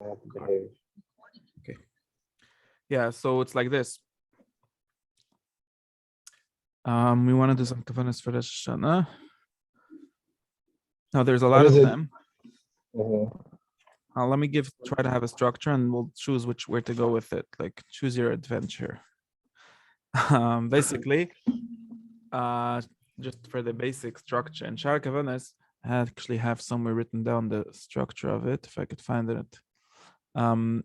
I have to behave. Okay. Yeah, so it's like this. We want to do some Kavanos for Rosh Hashanah. Now there's a lot of them. Let me try to have a structure, and we'll choose where to go with it. Like choose your adventure. Basically, just for the basic structure. And Shar Kavanos, I actually have somewhere written down the structure of it, if I could find it. I'll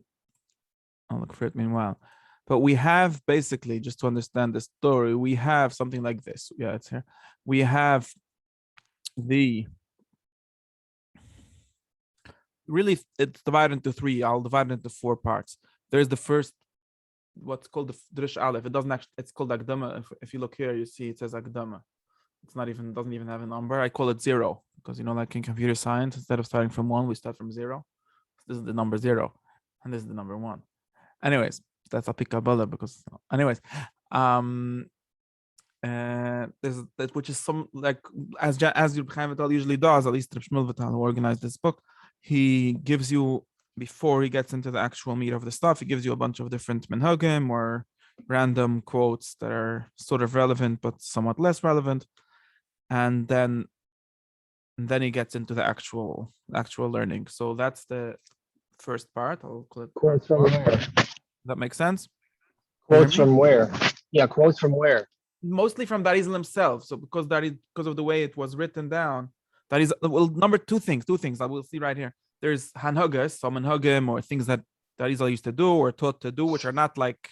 look for it meanwhile. But we have basically, just to understand the story, we have something like this. Yeah, it's here. We have really, it's divided into three. I'll divide it into 4 parts. There's the first, what's called the Drush Aleph. It doesn't actually, it's called Akdama. If you look here, you see it says Akdama. It's not even, doesn't even have a number. I call it 0 because, like in computer science, instead of starting from 1, we start from 0. This is the number 0 and this is the number 1. Anyways, that's a Kabbalah because, anyways, which is some, like, as Reb Chaim Vital usually does, at least Reb Shmuel Vital, who organized this book, he gives you, before he gets into the actual meat of the stuff, he gives you a bunch of different minhagim or random quotes that are sort of relevant but somewhat less relevant, and then he gets into the actual learning. So that's the first part. I'll click quotes from where? Does that make sense? Quotes from where? Yeah, quotes from where? Mostly from Darizal himself. So because of the way it was written down, that is, well, two things that we'll see right here. There's hanhagas, some hanhagim, or things that Darizal used to do or taught to do, which are not like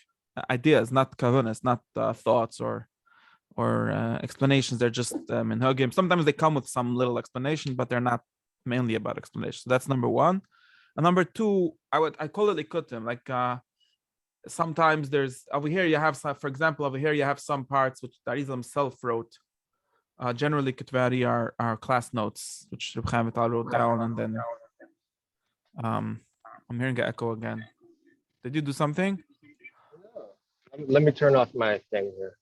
ideas, not kavanas, not thoughts or explanations. They're just minhagim. Sometimes they come with some little explanation, but they're not mainly about explanation. So that's number 1. And number 2, I call it ikutim. Like sometimes there's over here you have some, for example, over here you have some parts which Darizal himself wrote. Generally, Ketvari are class notes, which Reb Chaim Vital wrote down, and then I'm hearing an echo again. Did you do something? Let me turn off my thing here.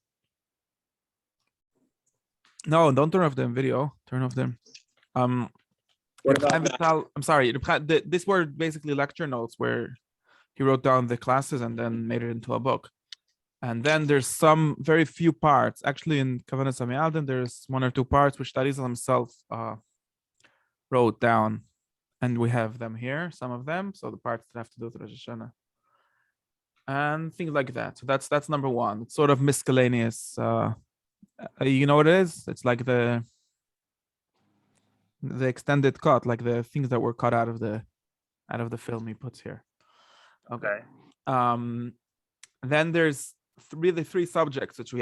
No, don't turn off the video. Turn off them. Reb Chaim Vital, I'm sorry. These were basically lecture notes where he wrote down the classes and then made it into a book. And then there's some very few parts. Actually, in Kavanos Amialden, there's 1 or 2 parts which Darizal himself wrote down. And we have them here, some of them. So the parts that have to do with Rosh Hashanah. And things like that. So that's number 1. It's sort of miscellaneous. You know what it is? It's like the extended cut, like the things that were cut out of the film he puts here. Okay. Then there's really 3 subjects which we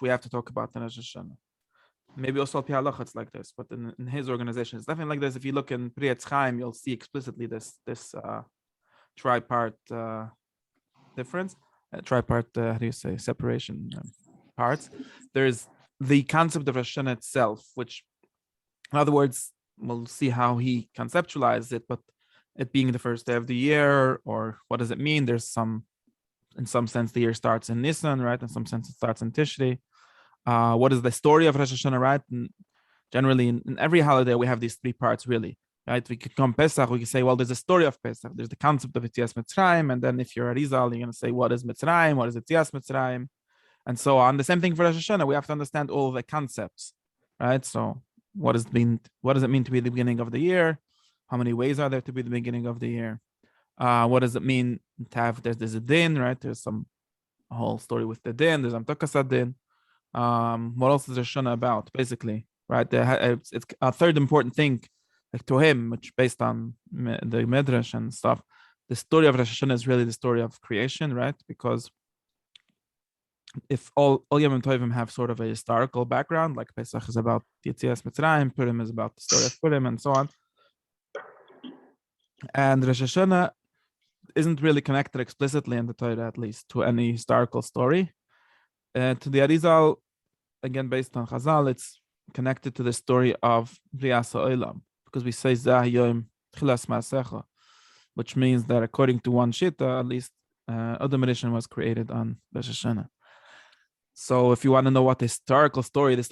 have to talk about in Rosh Hashanah. Maybe also Pi Halacha it's like this, but in his organization it's definitely like this. If you look in Pri Etz Chaim, you'll see explicitly this tripart difference, tripart how do you say, separation parts. There's the concept of Rosh Hashanah itself, which, in other words, we'll see how he conceptualized it, but it being the first day of the year, or what does it mean? There's in some sense, the year starts in Nisan, right? In some sense, it starts in Tishri. What is the story of Rosh Hashanah, right? And generally, in every holiday, we have these 3 parts, really, right? We could come Pesach, we can say, well, there's a story of Pesach. There's the concept of Yetzias Mitzrayim, and then if you're a Rizal, you're going to say, what is Mitzrayim? What is Yetzias Mitzrayim? And so on. The same thing for Rosh Hashanah. We have to understand all of the concepts, right? So what does it mean to be the beginning of the year? How many ways are there to be the beginning of the year? What does it mean to have, there's a din, right? There's a whole story with the din. There's Amtokas din. What else is Rosh Hashanah about, basically, right? It's a third important thing, like to him, which based on the Midrash and stuff. The story of Rosh Hashanah is really the story of creation, right? Because if all Yom Tovim have sort of a historical background, like Pesach is about Yetzias Mitzrayim, Purim is about the story of Purim, and so on. And Rosh Hashanah isn't really connected explicitly in the Torah, at least, to any historical story. To the Arizal, again, based on Chazal, it's connected to the story of Brias HaOlam, because we say Zah Yom Tchilas Ma'asecha, which means that according to one Shita, at least, Adam Rishon was created on Rosh Hashanah. So if you want to know what the historical story is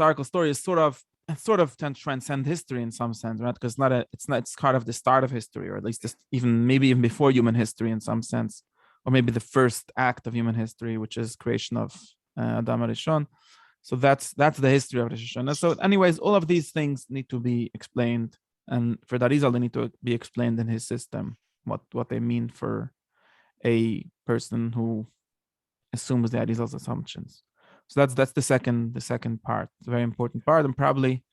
sort of sort of transcend history in some sense, right? Because it's kind of the start of history, or at least this, maybe even before human history in some sense, or maybe the first act of human history, which is creation of Adam Rishon. So that's the history of Rosh Hashanah. So, anyways, all of these things need to be explained, and for the Arizal, they need to be explained in his system. What they mean for a person who assumes the Arizal's assumptions. So that's the second part, the very important part, and probably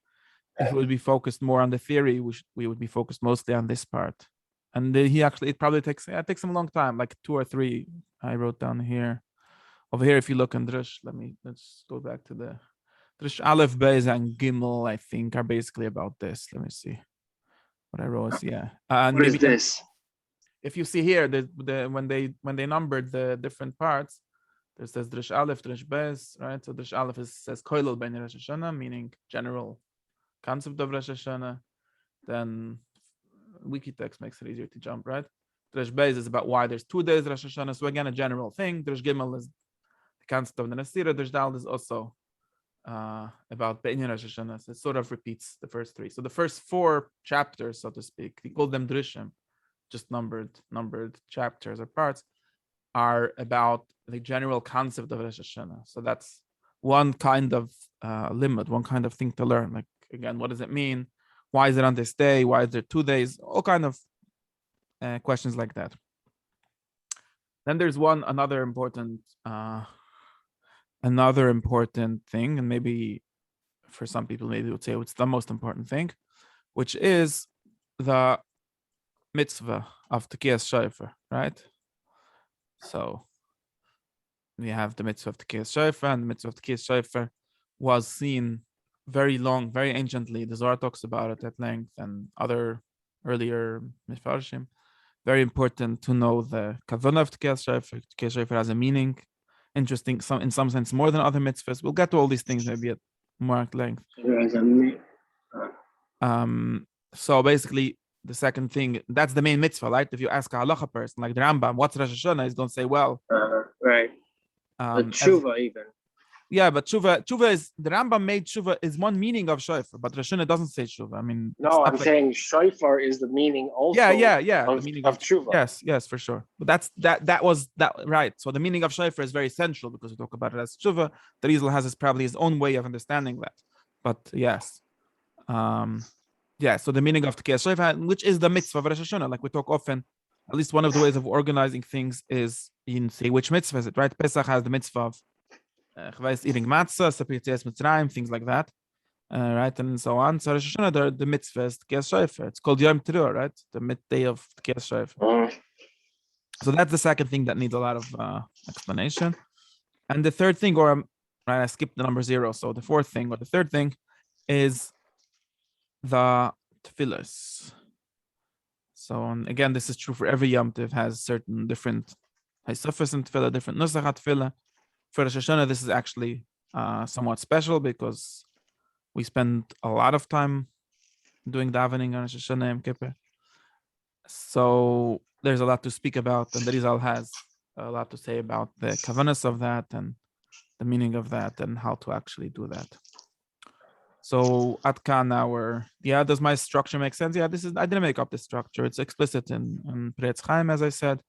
if we would be focused more on the theory, we would be focused mostly on this part. And it probably takes him a long time, like 2 or 3. I wrote down here. Over here, if you look in Drush, let's go back to the Drush. Aleph, Beis, and Gimel, I think, are basically about this. Let me see what I wrote. Yeah, and What maybe is this? if you see here, when they numbered the different parts, there says Drush Aleph, Drush Beis, right? So Drush Aleph says Koilel Ben Rosh Hashanah, meaning general concept of Rosh Hashanah. Then wiki text makes it easier to jump, right? Drush Beis is about why there's 2 days Rosh Hashanah. So again, a general thing. Drush Gimel is the concept of the Nasira. Drush Dal is also about Be'inyan Rosh Hashanah. So it sort of repeats the first 3. So the first 4 chapters, so to speak, they call them Drushim, just numbered chapters or parts, are about the general concept of Rosh Hashanah. So that's one kind of limit, one kind of thing to learn. Like, again, what does it mean? Why is it on this day? Why is there 2 days? All kind of questions like that. Then there's another important thing, and maybe for some people, maybe would say it's the most important thing, which is the mitzvah of Tekiyas Shofar, right? So we have the mitzvah of Tekiyas Shofar, and the mitzvah of Tekiyas Shofar was seen very anciently. The Zohar talks about it at length, and other earlier Mefarshim. Very important to know the Kavanos of Tekiyas Shofar. Tekiyas Shofar has a meaning, interesting, in some sense more than other mitzvahs. We'll get to all these things maybe at more at length. So basically, the second thing, that's the main mitzvah, right? If you ask a halacha person like the Rambam, what's Rosh Hashanah? He's going to say, well, right. Tshuva even. Yeah, but tshuva is, the Rambam made tshuva is one meaning of shofar, but Rosh Hashanah doesn't say tshuva. I mean, no, I'm saying shofar is the meaning also. Yeah. Of, the meaning of tshuva. Yes, for sure. But that was right. So the meaning of shofar is very central because we talk about it as tshuva. The Rizal has probably his own way of understanding that. But yes, so the meaning of Tekiyas Shofar, which is the mitzvah of Rosh Hashanah, like we talk often. At least one of the ways of organizing things is in say which mitzvah is it, right? Pesach has the mitzvah of eating matzah, Sapirtiyas Mitzrayim, things like that, right, and so on. So Rosh Hashanah, the mitzvah is Tekiyas Shofar. It's called Yom Teruah, right? The midday of Tekiyas Shofar. So that's the second thing that needs a lot of explanation. And the third thing, right, I skipped the number 0. So the fourth thing, or the third thing, is the tefillas. So again, this is true for every Yom Tov, has certain different Haisufas in tefillah, different Nusach tefillah. For Rosh Hashanah, this is actually somewhat special because we spend a lot of time doing davening on Rosh Hashanah Yom Kippur. So there's a lot to speak about, and the Rizal has a lot to say about the Kavanos of that and the meaning of that and how to actually do that. So Atkan, does my structure make sense? Yeah, I didn't make up the structure. It's explicit in Pretz Chaim, as I said.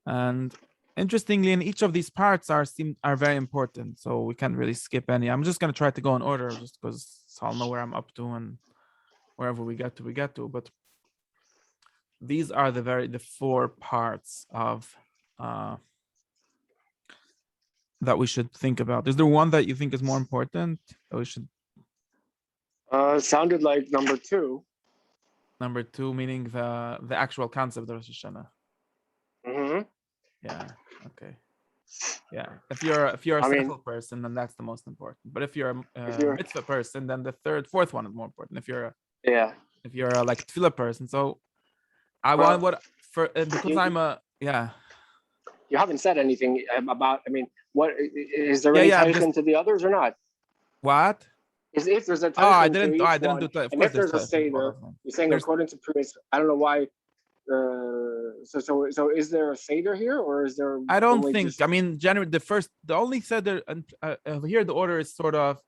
And interestingly, in each of these parts are very important. So we can't really skip any. I'm just going to try to go in order just because I'll know where I'm up to and wherever we get to. But these are the 4 parts of that we should think about. Is there one that you think is more important that we should? Sounded like number 2. Number 2, meaning the actual concept of Rosh Hashanah. Mm-hmm. Yeah. Okay. Yeah. If you're a seichel person, then that's the most important. But if you're a mitzvah person, then the 3rd, 4th one is more important. If you're a like tefillah person, so because I'm a You haven't said anything about. I mean, what is there any tie to the others or not? What? If there's a tie I didn't do that. And if there's a seder, you're saying according to previous. I don't know why. So is there a seder here, or is there? I don't think. I mean, generally, the only seder, and here the order is sort of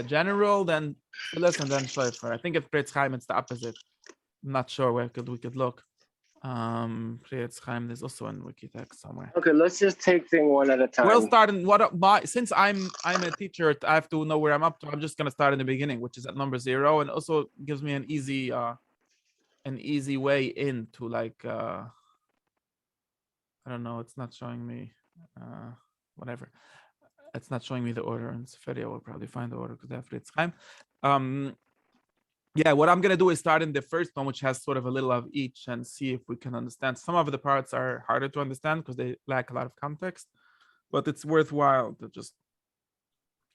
general, then Tfilis, and then Shofar. I think if Pri Chaim, it's the opposite. I'm not sure where we could look. Pri Chaim, there's also in Wikitext somewhere. Okay, let's just take thing one at a time. We'll start in since I'm a teacher, I have to know where I'm up to. I'm just gonna start in the beginning, which is at number 0, and also gives me an easy way into like I don't know, it's not showing me whatever. It's not showing me the order, and Seferi will probably find the order because after it's time. Yeah, what I'm gonna do is start in the first one, which has sort of a little of each, and see if we can understand. Some of the parts are harder to understand because they lack a lot of context, but it's worthwhile to just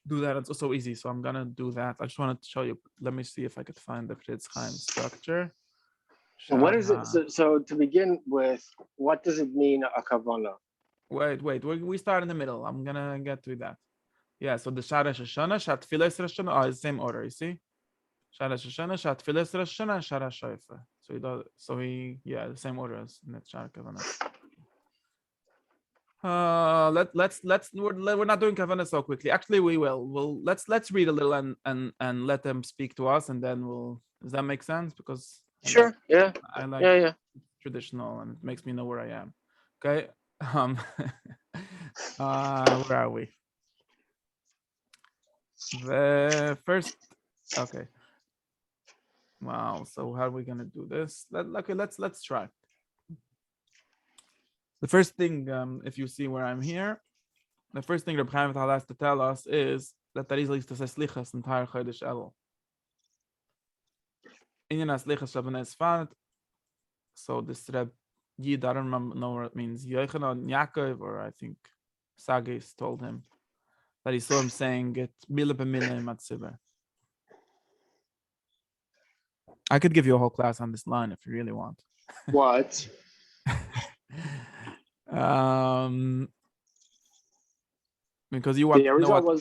do that. It's also easy, so I'm gonna do that. I just wanted to show you. Let me see if I could find the Fritz Chaim structure. So what is it? So to begin with, what does it mean, a kavana? Wait. We start in the middle. I'm gonna get to that. Yeah. So the Shara Hashana, Shat Files Hashana are the same order. You see, Shara Hashana, Shat Files Hashana, and Shara Shofar. So he the same order as Net Shara Kavanos. We're not doing Kavanos so quickly. Actually, we will. Let's read a little and let them speak to us, and then does that make sense? Because sure, I like traditional, and it makes me know where I am. Okay. Where are we? The first. Okay. Wow. So how are we gonna do this? Let's try. The first thing, if you see where I'm here, the first thing Reb Chaim Vital has to tell us is that there is to say slichas entire Chodesh Elul. Inyan slichas Shabbat Esfat. So this Reb Yid, I don't know what it means. Yochanan Yaakov, or I think Sagis told him that he saw him saying it mila b'mila matziver. I could give you a whole class on this line if you really want. What? Because you want to know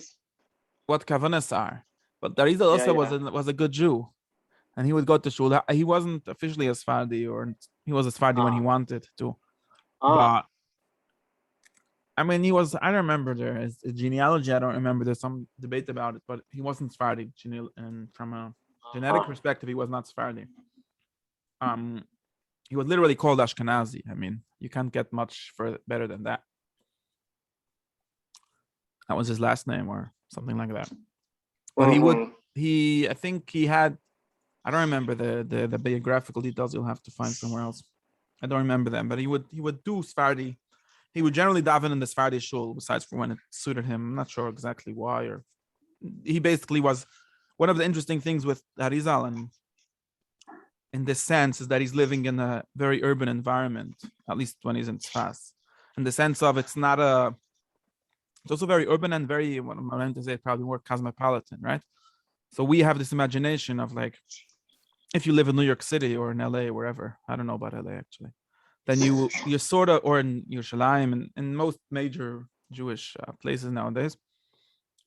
what Kavanos are. But the Arizal also was a good Jew. And he would go to shul. He wasn't officially a Sephardi, or he was a Sephardi when he wanted to. But I mean, he was. I don't remember his genealogy. I don't remember. There's some debate about it, but he wasn't Sephardi. And from a genetic perspective, he was not Sephardi. He was literally called Ashkenazi. I mean, you can't get much better than that. That was his last name, or something like that. But I think he had. I don't remember the biographical details. You'll have to find somewhere else. I don't remember them, but he would do Sephardi. He would generally daven in the Sephardi shul, besides for when it suited him. I'm not sure exactly why. Or he basically was one of the interesting things with Harizal, and in this sense, is that he's living in a very urban environment, at least when he's in Tzfas. In the sense of it's also very urban and very, what I'm going to say, probably more cosmopolitan, right? So we have this imagination of like, if you live in New York City or in LA, wherever, I don't know about LA actually, then you're sort of, or in Yerushalayim, and in most major Jewish places nowadays,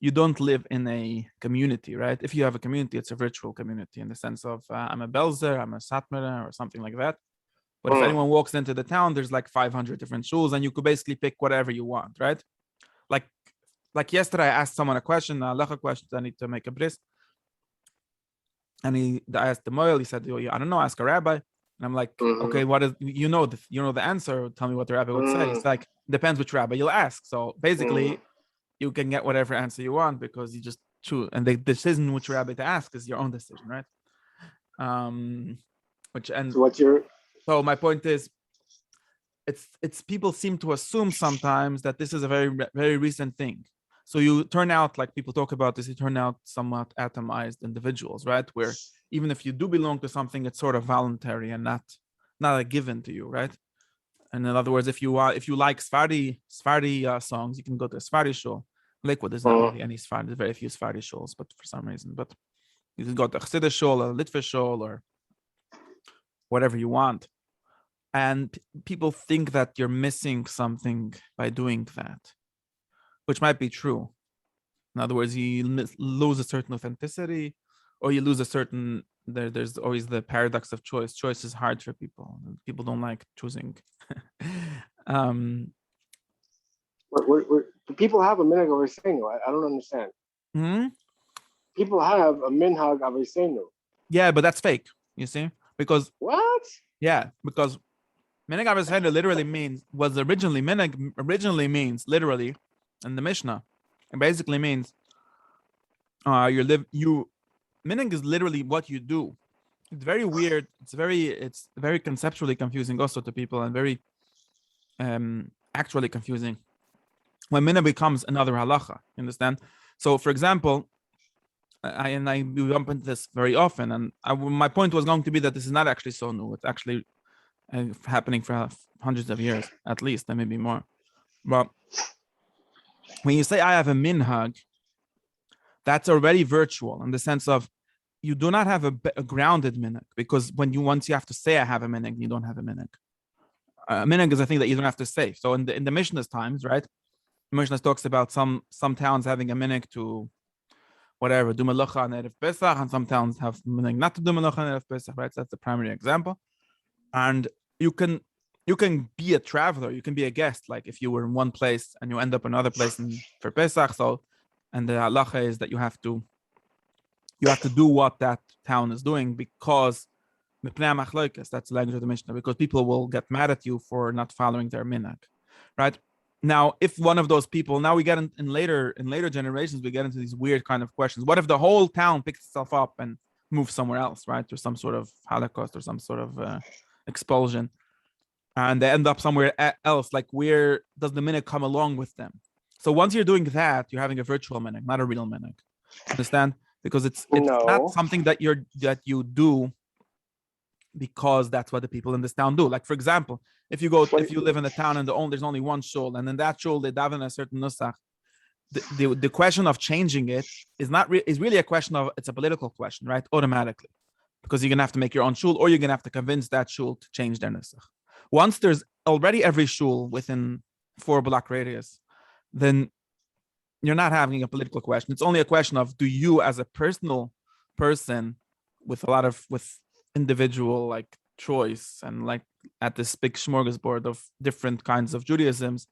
you don't live in a community, right? If you have a community, it's a virtual community in the sense of I'm a Belzer, I'm a Satmara, or something like that. But if anyone walks into the town, there's like 500 different shuls, and you could basically pick whatever you want, right? Like yesterday, I asked someone a question, a halacha question. I need to make a bris. And I asked the moil. He said, "I don't know. Ask a rabbi." And I'm like, "Okay, what is you know the answer? Tell me what the rabbi would say." It's like depends which rabbi you'll ask. So basically, you can get whatever answer you want because you just choose, and the decision which rabbi to ask is your own decision, right? So my point is, it's people seem to assume sometimes that this is a very very recent thing. So you turn out, like people talk about this, you turn out somewhat atomized individuals, right? Where even if you do belong to something, it's sort of voluntary and not a given to you, right? And in other words, if you like Sephardi songs, you can go to a Sephardi shul. Lakewood, there's not really any Sephardi, there's very few Sephardi shuls, but for some reason, but you can go to a Chassidish shul, a Litvish shul, or whatever you want. And people think that you're missing something by doing that, which might be true. In other words, you lose a certain authenticity, or you lose a certain. There's always the paradox of choice. Choice is hard for people. People don't like choosing. People have a minute over thing. I don't understand. people have a minhag avosenu. Yeah, but that's fake. You see, because What? because minhag avosenu literally means originally means literally in the Mishnah. It basically means minhag is literally what you do. It's very weird. It's very conceptually confusing also to people, and very actually confusing when minhag becomes another halacha. You understand? So, for example, I bump into this very often, and my point was going to be that this is not actually so new. It's actually happening for hundreds of years, at least, and maybe more. But when you say I have a minhag, that's already virtual in the sense of you do not have a grounded minhag, because once you have to say I have a minhag, you don't have a minhag. Minhag is a thing that you don't have to say. So in the Mishnah's times, right? The Mishnah talks about some towns having a minhag to whatever, do melacha on Erev Pesach, and some towns have minhag not to do melacha on Erev Pesach, right? So that's the primary example. And you can be a traveler, you can be a guest, like if you were in one place and you end up in another place for Pesach. So, and the halacha is that you have to do what that town is doing, because that's the language of the Mishnah, because people will get mad at you for not following their minhag, right? Now, if one of those people, now we get in later generations, we get into these weird kind of questions. What if the whole town picks itself up and moves somewhere else, right? There's some sort of Holocaust or some sort of expulsion, and they end up somewhere else. Like, where does the minhag come along with them? So once you're doing that, you're having a virtual minhag, not a real minhag. Understand? Because it's not something that you do because that's what the people in this town do. Like, for example, if you live in a town and there's only one shul, and in that shul they daven a certain nusach, the question of changing it is really a question of, it's a political question, right? Automatically, because you're gonna have to make your own shul, or you're gonna have to convince that shul to change their nusach. Once there's already every shul within 4-block radius, then you're not having a political question. It's only a question of, do you, as a personal person with individual like choice, and like at this big smorgasbord of different kinds of Judaisms,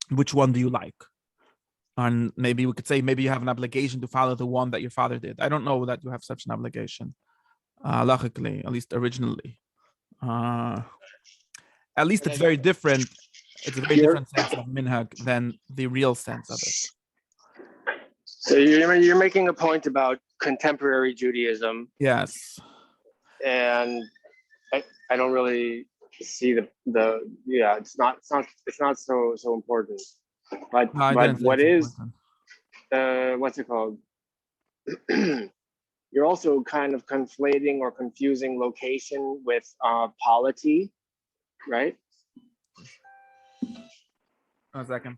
which one do you like? And maybe we could say, maybe you have an obligation to follow the one that your father did. I don't know that you have such an obligation, logically, at least originally. At least it's very different. It's a very different sense of minhag than the real sense of it. So you're making a point about contemporary Judaism. Yes. And I don't really see it's not so important. But what is what's it called? You're also kind of conflating or confusing location with polity, right? A second.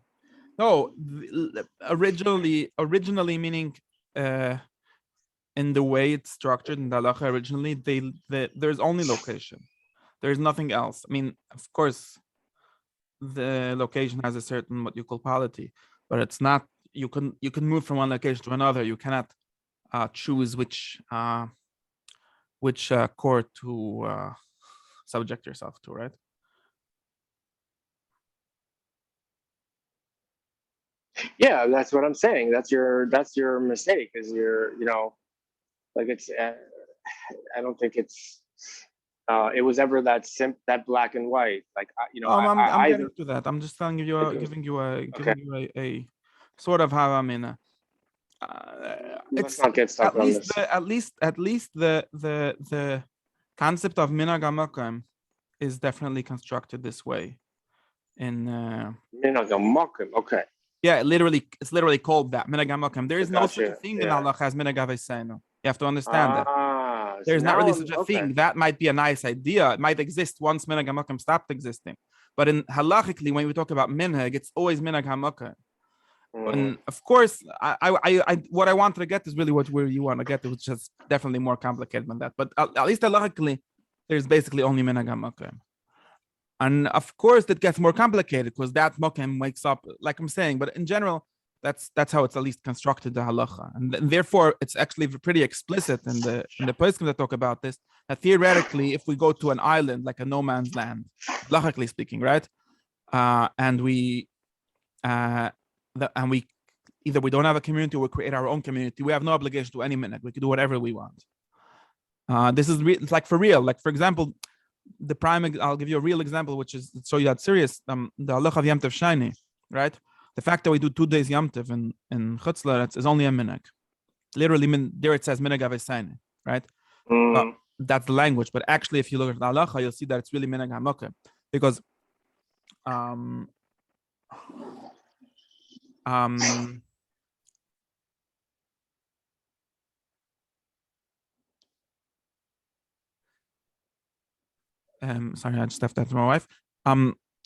No, originally meaning in the way it's structured in the halacha originally, there's only location. There's nothing else. I mean, of course, the location has a certain what you call polity, but it's not. You can move from one location to another. You cannot choose which court to subject yourself to, right? Yeah, that's what I'm saying. That's your mistake. Is like it's. I don't think it's. It was ever that black and white. Like I'm getting to that. I'm just telling you, giving you a sort of how I'm in. Let's not get stuck on this. At least the concept of minhag hamakom is definitely constructed this way. In minhag hamakom, okay. Yeah, it's literally called that, minhag hamakom. There is no such a thing in halacha as minhag avosenu. You have to understand that. There's not really such a thing. That might be a nice idea. It might exist once minhag hamakom stopped existing. But in halachically, when we talk about minhag, it's always minhag hamakom. And of course, I what I wanted to get is really where you want to get to, which is definitely more complicated than that. But at least halachically, there's basically only minhag hamakom. And of course, that gets more complicated because that mokem wakes up, like I'm saying. But in general, that's how it's at least constructed, the halacha, and therefore it's actually pretty explicit in the poskim that talk about this. That theoretically, if we go to an island like a no man's land, halachically speaking, right, and we either we don't have a community or we create our own community. We have no obligation to any minhag. We can do whatever we want. This is it's like for real. Like for example, I'll give you a real example, which is to show you that serious. The halacha of Yom Tov Shani, right? The fact that we do 2 days Yom Tov in Chutzlaretz is only a minhag. Literally, there it says minhag avesayne, right? That's the language, but actually, if you look at the halacha, you'll see that it's really minhag hamakeh, because sorry, I just have to answer my wife.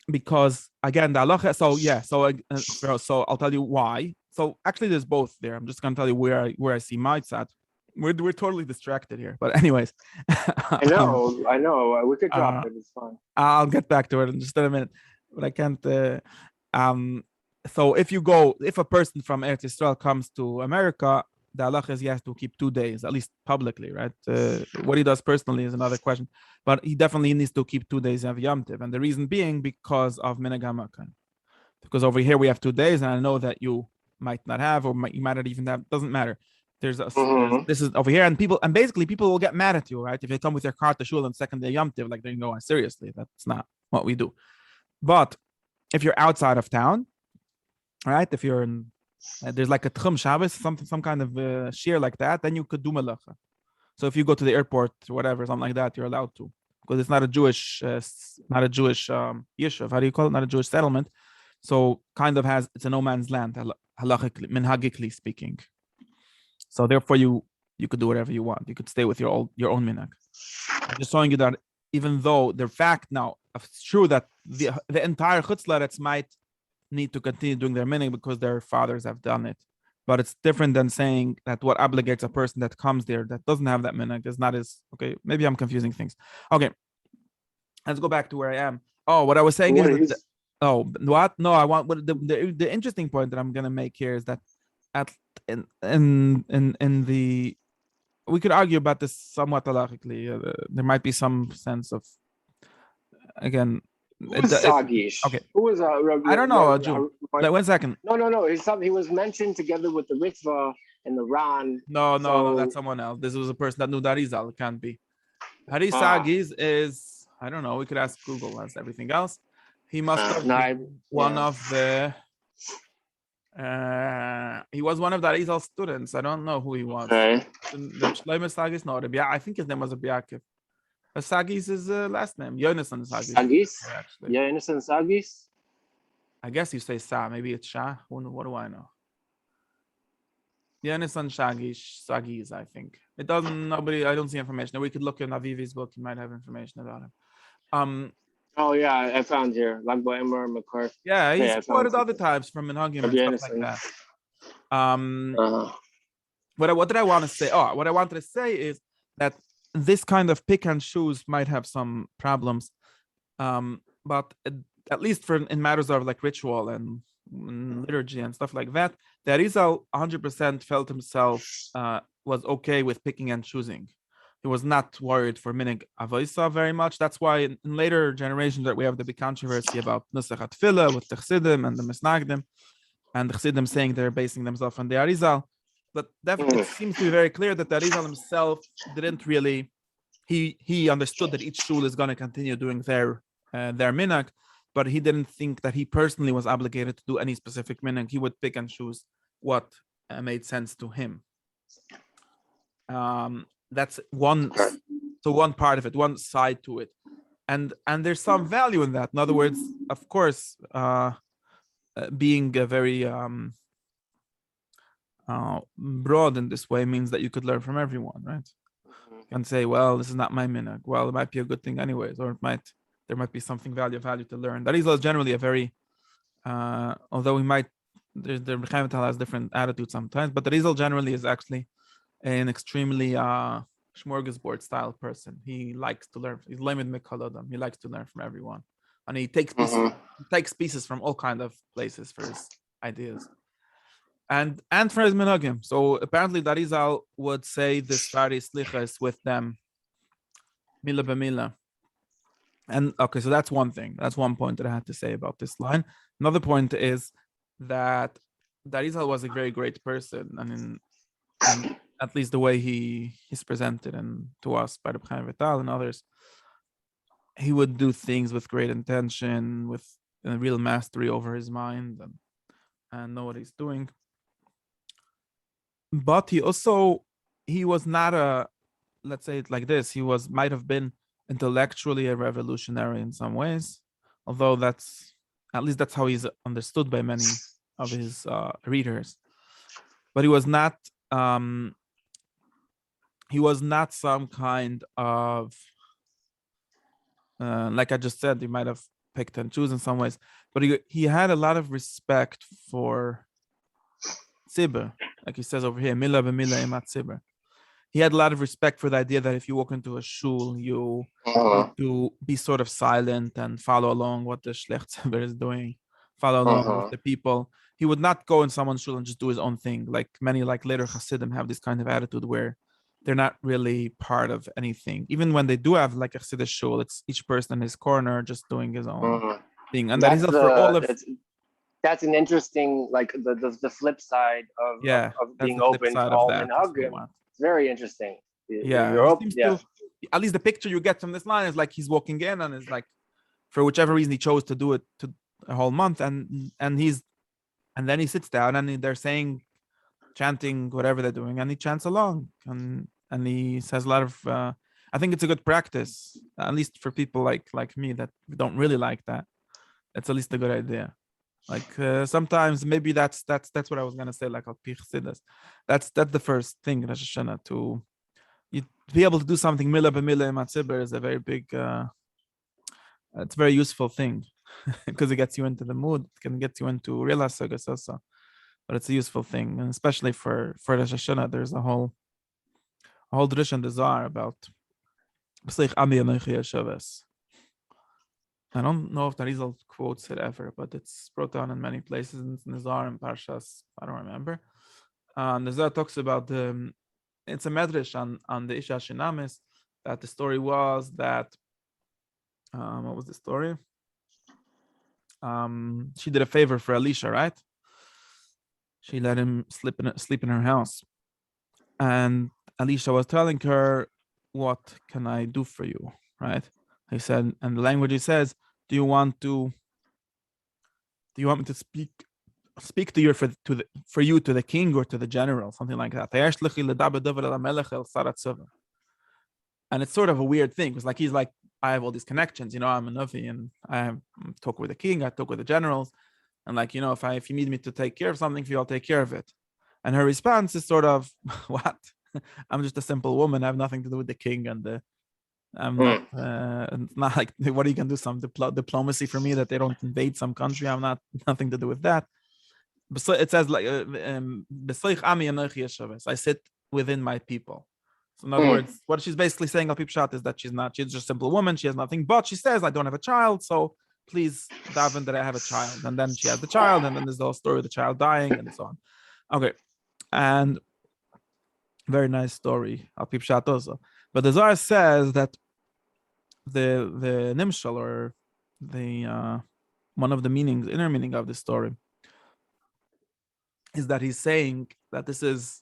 Because again, the halacha. So I'll tell you why. So actually, there's both there. I'm just gonna tell you where I see my side. We're totally distracted here, but anyways. I know. We could drop it. It's fine. I'll get back to it in just a minute, but I can't. So if a person from Eretz Yisrael comes to America, the halacha is he has to keep 2 days, at least publicly, right? What he does personally is another question, but he definitely needs to keep 2 days of Yom Tov, and the reason being because of minhag hamakeh. Because over here we have 2 days, and I know that you might not have, or you might not even have. Doesn't matter. This is over here, and basically people will get mad at you, right? If you come with your car to shul on second day Yom Tov, like they go, seriously, that's not what we do. But if you're outside of town, right? If you're in, there's like a Tchum Shabbos, some kind of shear like that, then you could do melacha. So if you go to the airport or whatever, something like that, you're allowed to, because it's not a Jewish yeshuv. How do you call it? Not a Jewish settlement. So kind of it's a no man's land, halachically, minhagically speaking. So therefore, you could do whatever you want. You could stay with your own minhag. I'm just showing you that even though the fact now, it's true that the entire chutzlaretz might need to continue doing their minhag because their fathers have done it, but it's different than saying that what obligates a person that comes there that doesn't have that minhag is not as okay. Maybe I'm confusing things. Okay, let's go back to where I am. Oh, what I was saying is what? No, I want the interesting point that I'm gonna make here is that in the we could argue about this somewhat halachically. There might be some sense of again. Who's Sagish? Okay. Who was I don't know. Like, 1 second. No. He was mentioned together with the Ritva and the Ran. No, that's someone else. This was a person that knew the Arizal. It can't be. Haris Sagiz is, I don't know. We could ask Google as everything else. He must have been one of the. He was one of the Arizal students. I don't know who he was. Okay. The Shlomo Sagiz, no, I think his name was Abiyakiv. Sagiz is last name. Yonason Sagiz. Yonason Sagiz. I guess you say Sa. Maybe it's Shah. What do I know? Yonason Sagiz, I think. It doesn't. I don't see information. We could look in Avivi's book. He might have information about him. Oh yeah, I found here. Lambo Emmer McCarthy. Yeah, he's quoted other types from Minhagim and stuff like that. What did I want to say? Oh, what I wanted to say is that this kind of pick and choose might have some problems, but at least in matters of like ritual and liturgy and stuff like that, the Arizal 100% felt himself was okay with picking and choosing. He was not worried for minhag avoisa very much. That's why in later generations that we have the big controversy about Nusach HaTfilah with the Chassidim and the Misnagdim, and the Chassidim saying they're basing themselves on the Arizal. But definitely it seems to be very clear that the Arizal himself didn't really, he understood that each shul is going to continue doing their minhag, but he didn't think that he personally was obligated to do any specific minhag. He would pick and choose what made sense to him. That's one part of it, one side to it, and there's some value in that. In other words, of course, being a very broad in this way means that you could learn from everyone, right? You can say, well, this is not my minhag. Well, it might be a good thing anyways, or there might be something value to learn. That is generally a very although we might the Mechaim has different attitudes sometimes, but the Rizal generally is actually an extremely smorgasbord style person. He likes to learn. He's lamed mekhalodam. He likes to learn from everyone, and he takes pieces from all kind of places for his ideas, and for his minhagim. So apparently, the Rizal would say this very slichas with them, mila b'mila. And okay, so that's one thing. That's one point that I had to say about this line. Another point is that that Israel was a very great person. I mean, and at least the way he's presented and to us by the Chaim Vital and others, he would do things with great intention, with a real mastery over his mind, and know what he's doing. But he was not a, let's say it like this, he might have been intellectually a revolutionary in some ways, although that's how he's understood by many of his readers. But he was not some kind of like I just said, he might have picked and choose in some ways, but he had a lot of respect for tzibur, like he says over here, mila b'mila emat tzibur. He had a lot of respect for the idea that if you walk into a shul, you need to be sort of silent and follow along what the Shlech Tzibur is doing, follow along with the people. He would not go in someone's shul and just do his own thing. Like many, like later Hasidim have this kind of attitude where they're not really part of anything. Even when they do have like a Hasidic shul, it's each person in his corner just doing his own thing. And that is for all of... That's an interesting, like the flip side of being open to all minhagim. It's very interesting. At least the picture you get from this line is like he's walking in and is like, for whichever reason he chose to do it to a whole month, and then he sits down and they're saying, chanting whatever they're doing, and he chants along and he says a lot of I think it's a good practice, at least for people like me that don't really like that. It's at least a good idea. Like sometimes maybe that's what I was gonna say. Like that's the first thing in Rosh Hashanah, to be able to do something mila b'mila emat tzibur is a very big. It's a very useful thing because it gets you into the mood. It can get you into real hasagas also, but it's a useful thing, and especially for Rosh Hashanah, there's a whole drush in the Zohar about b'sleich ami anochi yeshaves. I don't know if the Arizal quotes it ever, but it's brought down in many places in Nizar and Parshas. I don't remember. The Zohar talks about it's a medrash on the Isha Shinamis, that the story was that what was the story? She did a favor for Elisha, right? She let him sleep in her house, and Elisha was telling her, "What can I do for you?" Right? He said, and the language he says, do you want me to speak to you for you to the king or to the general, something like that. And it's sort of a weird thing, because he's like, I have all these connections, I'm a Navi, and I talk with the king, I talk with the generals, and if you need me to take care of something for you, I'll take care of it. And her response is sort of, what? I'm just a simple woman. I have nothing to do with the king and the I'm not like, what are you gonna do? Some diplomacy for me that they don't invade some country? I'm not, nothing to do with that. It says like, I sit within my people. So in other words, what she's basically saying, Al Pipshat, is that she's just a simple woman. She has nothing, but she says, I don't have a child, so please daven that I have a child. And then she has the child, and then there's the whole story of the child dying and so on. Okay, and very nice story, Al Pipshat also. But the Zohar says that the nimshal, or the one of the inner meaning of this story, is that he's saying that this is,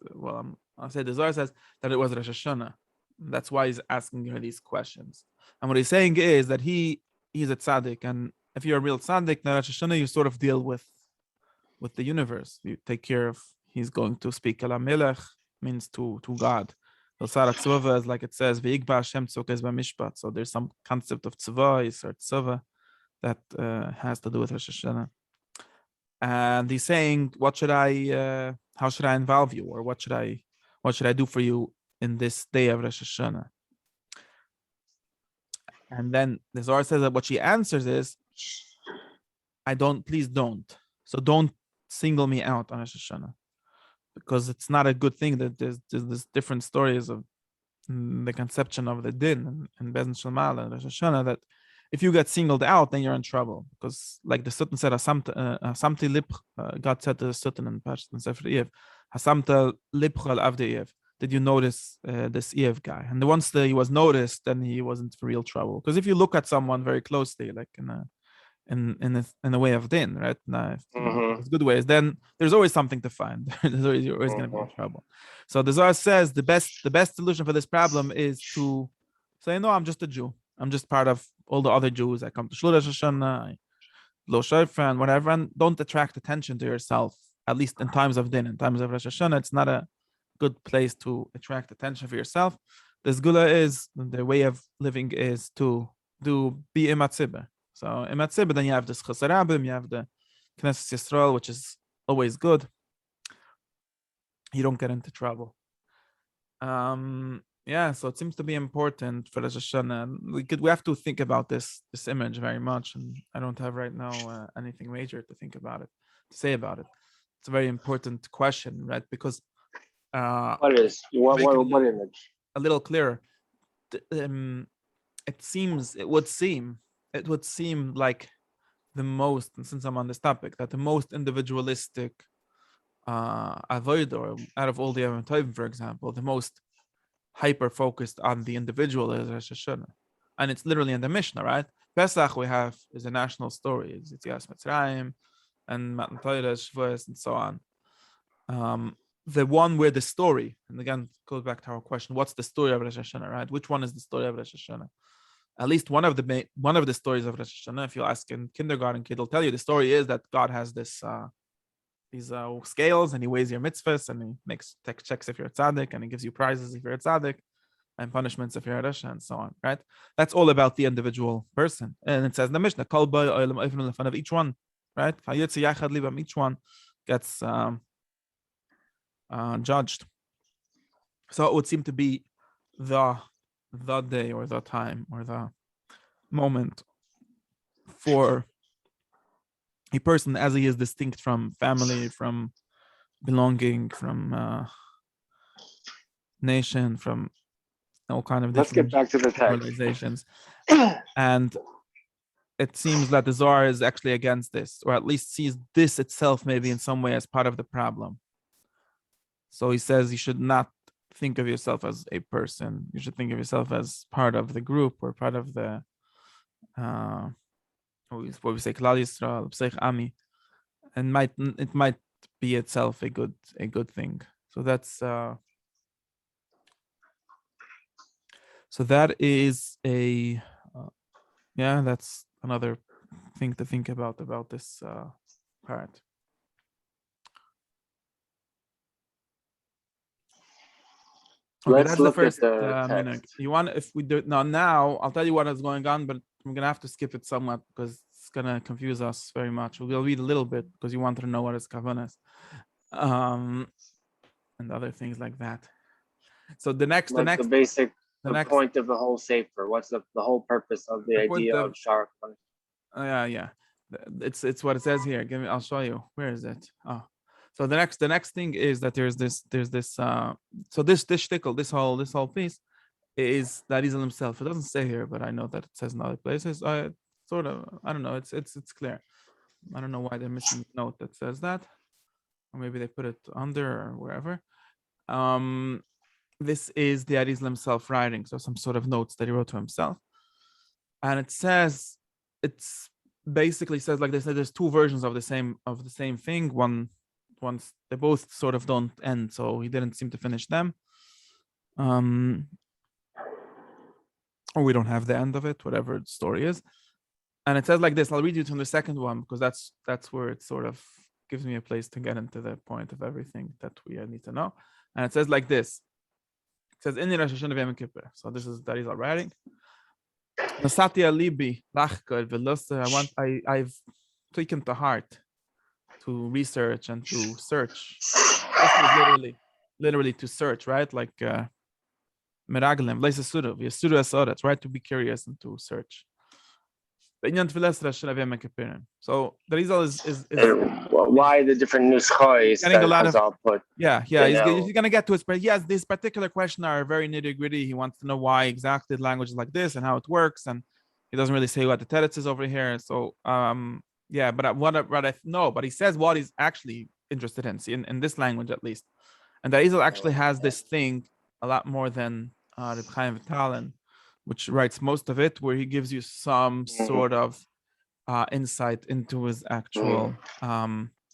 I'll say the Zohar says that it was Rosh Hashanah. That's why he's asking her these questions. And what he's saying is that he's a tzaddik, and if you're a real tzaddik, now Rosh Hashanah, you sort of deal with the universe. You take care of. He's going to speak Elam Melech, means to God. Is like it says, so there's some concept of tzva or tzva that has to do with Rosh Hashanah. And he's saying, how should I involve you, or what should I do for you in this day of Rosh Hashanah? And then the Zohar says that what she answers is, please don't. So don't single me out on Rosh Hashanah, because it's not a good thing that there's different stories of the conception of the din and Bezen Shalmal and Rosh Hashanah, that if you get singled out, then you're in trouble. Because like the Sutton said, Hasamti lip, God said to the Sutton in Pashtan Sefer Eiv, Hasamta lipchal avde Eiv. Did you notice this Eiv guy? And once he was noticed, then he wasn't for real trouble. Because if you look at someone very closely, like in in the way of din, right? Now, if Mhm. there's good ways, then there's always something to find. You're always going to be in Mhm. trouble. So the Zohar says the best solution for this problem is to say, no, I'm just a Jew. I'm just part of all the other Jews. I come to Shul Rosh Hashanah, I blow shofar and whatever, and don't attract attention to yourself. At least in times of din, in times of Rosh Hashanah, it's not a good place to attract attention for yourself. The Sgula is, the way of living is to be imatzibah. So imatzibah, then you have the Schasarabim, you have the Knesset Yisrael, which is always good. You don't get into trouble. Yeah, so it seems to be important for Rosh Hashanah. We have to think about this image very much, and I don't have right now anything major to say about it. It's a very important question, right? Because What image? a little clearer. It would seem like the most, and since I'm on this topic, that the most individualistic avodah out of all the Yom Tovim, for example, the most hyper focused on the individual is Rosh Hashanah, and it's literally in the Mishnah, right? Pesach is a national story. It's Yitzias Mitzrayim and Matan Torah, Shavuos, and so on. The one where the story, and again, goes back to our question: what's the story of Rosh Hashanah, right? Which one is the story of Rosh Hashanah? At least one of the stories of Rosh Hashanah, if you ask in kindergarten kid, will tell you the story is that God has these scales, and he weighs your mitzvahs, and he makes checks if you're a tzaddik, and he gives you prizes if you're a tzaddik, and punishments if you're a rasha, and so on, right? That's all about the individual person. And it says in the Mishnah, Kol of each one, right? Each one gets judged. So it would seem to be the day or the time or the moment for a person as he is distinct from family, from belonging, from nation, from all kind of Let's get different back to the text. organizations. And it seems that the Zohar is actually against this, or at least sees this itself maybe in some way as part of the problem. So he says you should not think of yourself as a person. You should think of yourself as part of the group or part of the what we say Klal Yisrael, B'seich Ami, and it might be itself a good thing. So that's so that is that's another thing to think about this part. Okay, Let's that's the look first at the minute. text. You want, if we do it now, I'll tell you what is going on, but I'm gonna have to skip it somewhat because it's gonna confuse us very much. We'll read a little bit because you wanted to know what is Kavanos, and other things like that. So the point of the whole sefer. What's the whole purpose of the idea of Shar? Yeah. It's what it says here. I'll show you. Where is it? Oh. So the next thing is that there's this so this shtickle, this whole piece is that he's himself. It doesn't say here, but I know that it says in other places. I don't know. It's clear. I don't know why they're missing a note that says that, or maybe they put it under or wherever. This is the Arizal himself writing, so some sort of notes that he wrote to himself, and it's basically says like this: there's two versions of the same thing. Once they both sort of don't end, so he didn't seem to finish them. Or we don't have the end of it, whatever the story is. And it says like this. I'll read you from the second one because that's where it sort of gives me a place to get into the point of everything that we need to know. And it says like this. It says in the Rosh Hashanah Yom Kippur. So this is that is all writing. I've taken to heart to research and to search. Literally to search, right? Like meraglim, it's right to be curious and to search. So the result is why the different nuschos that Chazal put. He's gonna get to it, but yes, this particular question are very nitty-gritty. He wants to know why exactly the language is like this and how it works, and he doesn't really say what the teretz is over here. So but he says what he's actually interested in this language at least, and that Israel actually has this thing a lot more than Reb Chaim Vital, which writes most of it, where he gives you some sort of insight into his actual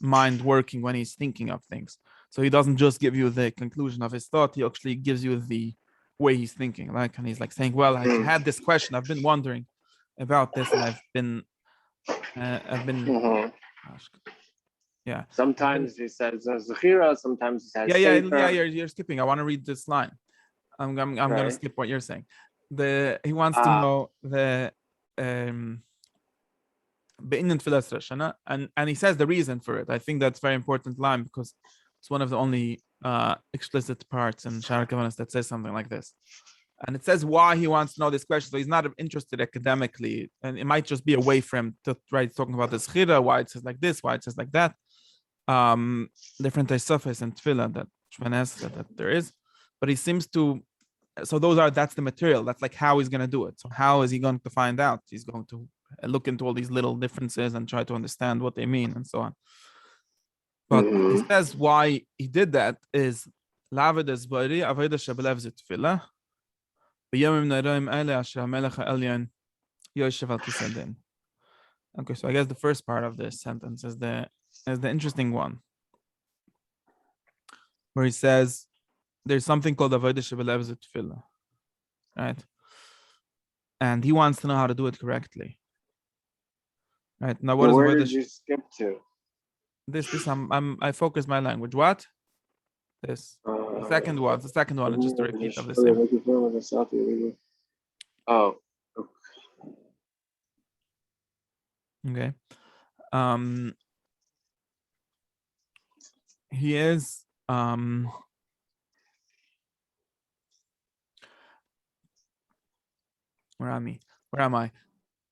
mind working when he's thinking of things. So he doesn't just give you the conclusion of his thought, he actually gives you the way he's thinking. Like, and he's like saying, well, I had this question, I've been wondering about this, and I've been yeah. Sometimes he says Zechira, sometimes he says Yeah, Sefer. you're skipping. I want to read this line. I'm gonna Right. skip what you're saying. He wants to know the be'inyan tefillas Hashana, and he says the reason for it. I think that's a very important line because it's one of the only explicit parts in Shara Kavanos that says something like this. And it says why he wants to know this question. So he's not interested academically, and it might just be a way for him to try talking about the Zechira, why it says like this, why it says like that. Different Tosafos and Tefillah that there is, but he seems to. So that's the material. That's like how he's going to do it. So how is he going to find out? He's going to look into all these little differences and try to understand what they mean and so on. But he says why he did that is Lavid es bari avodah shebelev zit tefillah b'yomim naraim ele asher hamelech ha'elyon yoshev al kisei din. Okay, so I guess the first part of this sentence is the interesting one, where he says there's something called avodah shebelev zit tefillah, right? And he wants to know how to do it correctly. Right now, what is where did you skip to? This I focus my language. What? This the second one. The second one is just a repeat of the same. Oh. Okay. He is where am I?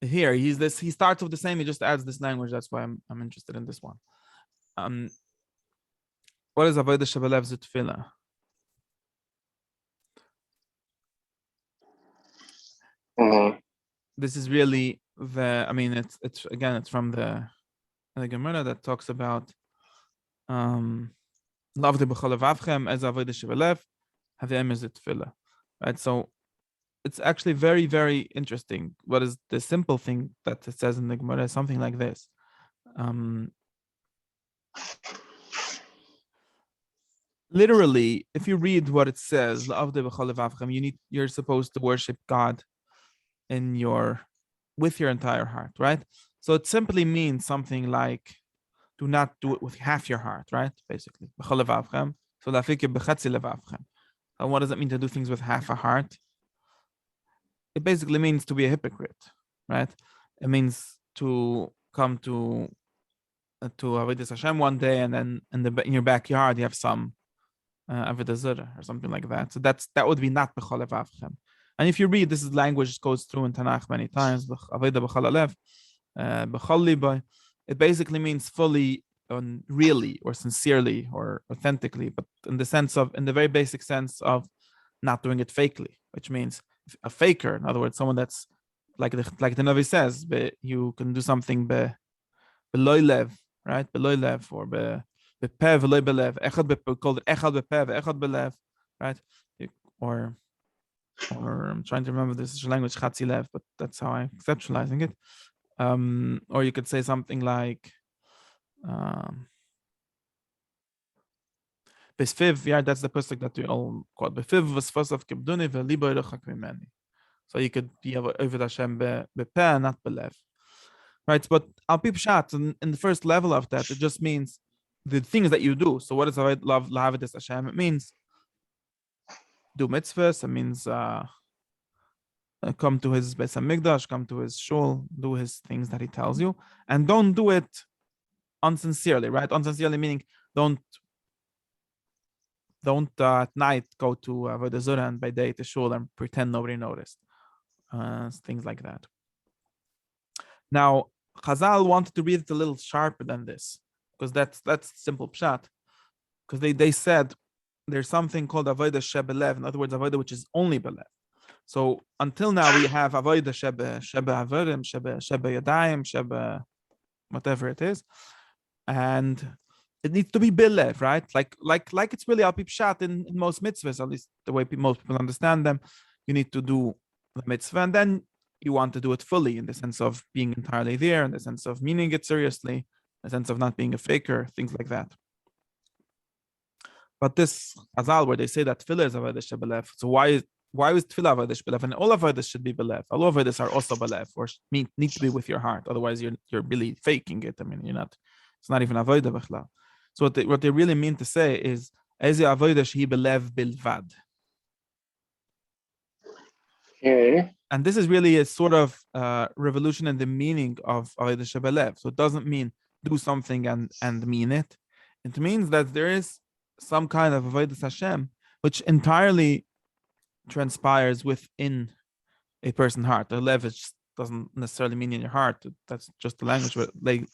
Here, he starts with the same, he just adds this language. That's why I'm interested in this one. What is avodah shebelev zit tefillah? This is really it's again, it's from the Gemara that talks about lavde b'chol levavchem ez avodah shebelev havem zit tefillah. Right, so it's actually very, very interesting. What is the simple thing that it says in the Gemara? Something like this. Literally, if you read what it says, you're supposed to worship God with your entire heart, right? So it simply means something like, do not do it with half your heart, right? Basically. So and what does it mean to do things with half a heart? It basically means to be a hypocrite, right? It means to come to Avodas Hashem one day, and then in your backyard you have some Avodah Zarah or something like that. So that would be not b'chol levavchem. And if you read, this is language goes through in Tanakh many times. Avodah b'chol halev, b'chol libo. It basically means fully, really, or sincerely, or authentically, but in the very basic sense of not doing it fakely, which means a faker, in other words, someone that's like the Navi says, you can do something beloy lev, right? Beloy lev, or bepev beloy belev. Called it echad bepev, echad belev, right? Or I'm trying to remember this language, chatzi lev, but that's how I'm conceptualizing it. Or you could say something like Besfiv, yeah, that's the pasuk that we all quote. Besfiv v'sfasav kibduni v'libo yirochak mimeni. So you could be over Hashem bepeh, not belev, right? But al pi pshat, in the first level of that, it just means the things that you do. So what is love lahavidas Hashem? It means do mitzvahs. It means come to his Beis Hamikdash, come to his shul, do his things that he tells you, and don't do it unsincerely, right? Unsincerely meaning don't at night go to Avodah Zarah and by day to shul and pretend nobody noticed. Things like that. Now, Chazal wanted to read it a little sharper than this, because that's simple pshat. Because they said there's something called avodah shebelev, in other words, avodah which is only belev. So until now we have avodah shebe avarim, shebe yadayim, shebe whatever it is, and it needs to be belev, right? Like it's really al pi pshat in most mitzvahs, at least the way most people understand them. You need to do the mitzvah, and then you want to do it fully in the sense of being entirely there, in the sense of meaning it seriously, in the sense of not being a faker, things like that. But this Chazal, where they say that tefillah is avodah shebelev, so why is tefillah avodah shebelev? And all avodah should be belev. All avodas are also belev, or need to be with your heart. Otherwise, you're really faking it. I mean, you're not. It's not even avodah b'chlal. So what they really mean to say is eze avodah shehi belev bilvad. Okay. And this is really a sort of revolution in the meaning of avodah shebelev. So it doesn't mean do something and mean it. It means that there is some kind of avodas Hashem which entirely transpires within a person's heart. The lev doesn't necessarily mean in your heart. That's just the language, but they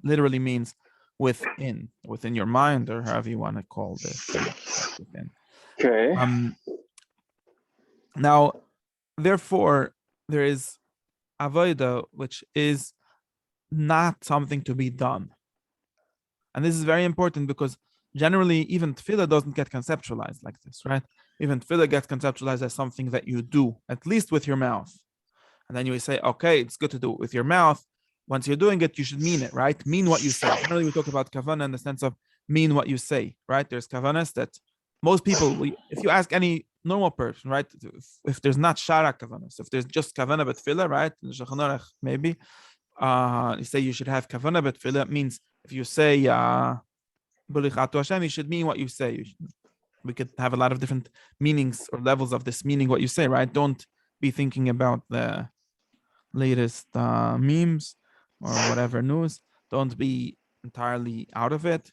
literally means within your mind, or however you want to call this. Within. Okay. Now, therefore, there is avodah, which is not something to be done. And this is very important because generally, even tefillah doesn't get conceptualized like this, right? Even tefillah gets conceptualized as something that you do, at least with your mouth. And then you say, okay, it's good to do it with your mouth. Once you're doing it, you should mean it, right? Mean what you say. Generally, we talk about kavanah in the sense of mean what you say, right? There's kavanos that most people, if you ask any normal person, right? If there's not shara kavanos, if there's just kavanah but tefillah, right? Maybe, you say you should have kavanah but tefillah. It means if you say, Hashem, you should mean what you say. We could have a lot of different meanings or levels of this meaning what you say, right? Don't be thinking about the latest memes or whatever news. Don't be entirely out of it.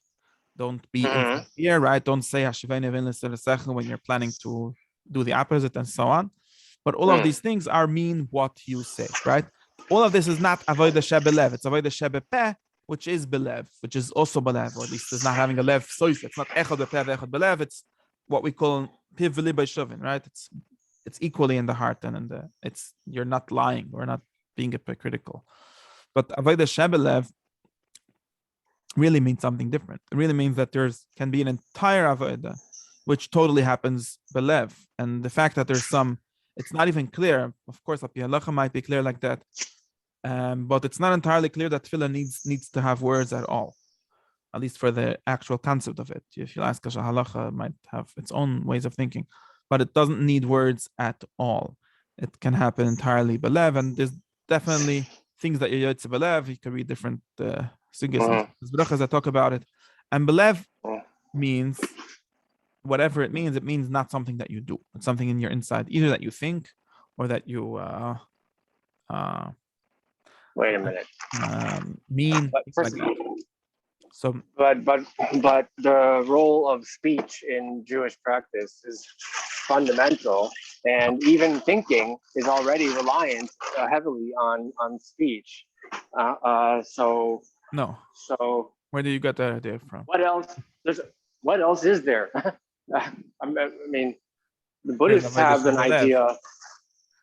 Don't be insincere, right? Don't say when you're planning to do the opposite and so on. But all of these things are mean what you say, right? All of this is not avodah shebelev. It's avodah shebepeh, which is belev, which is also belev, or at least is not having a lev soif. It's not echad bepeh echad belev. It's what we call piv v'libay shovin, right? It's equally in the heart and in the. You're not lying. We're not being hypocritical. But avodah shebelev really means something different. It really means that can be an entire avodah, which totally happens belev, and the fact that there's some. It's not even clear. Of course, Api Halacha might be clear like that. But it's not entirely clear that tefillah needs to have words at all, at least for the actual concept of it. If you ask Kasha Halacha, it might have its own ways of thinking, but it doesn't need words at all. It can happen entirely belev, and there's definitely things that you're yotze belev. It could be different suggestions. There's brachas that talk about it, and belev means whatever it means not something that you do. It's something in your inside, either that you think or that you Wait a minute. Mean. But first, like so, but the role of speech in Jewish practice is fundamental, and even thinking is already reliant heavily on speech. So no. So Where do you get that idea from? what else? What else is there? I mean, the Buddhists have an idea.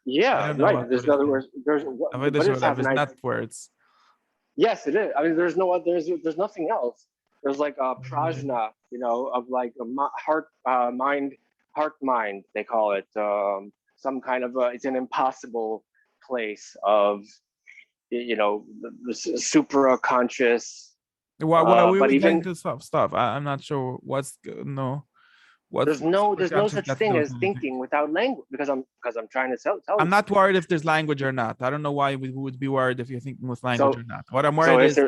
Yeah, right. There's other words. Buddhists have an idea. Not words. Yes, it is. I mean, there's nothing else. There's like a prajna, of like a heart mind. They call it some kind of it's an impossible place of, the supra conscious. Why are we even getting to stuff? I'm not sure what's no. There's no such thing as thinking without language, because I'm trying to tell I'm not worried if there's language or not. I don't know why we would be worried if you're thinking with language or not. What I'm worried is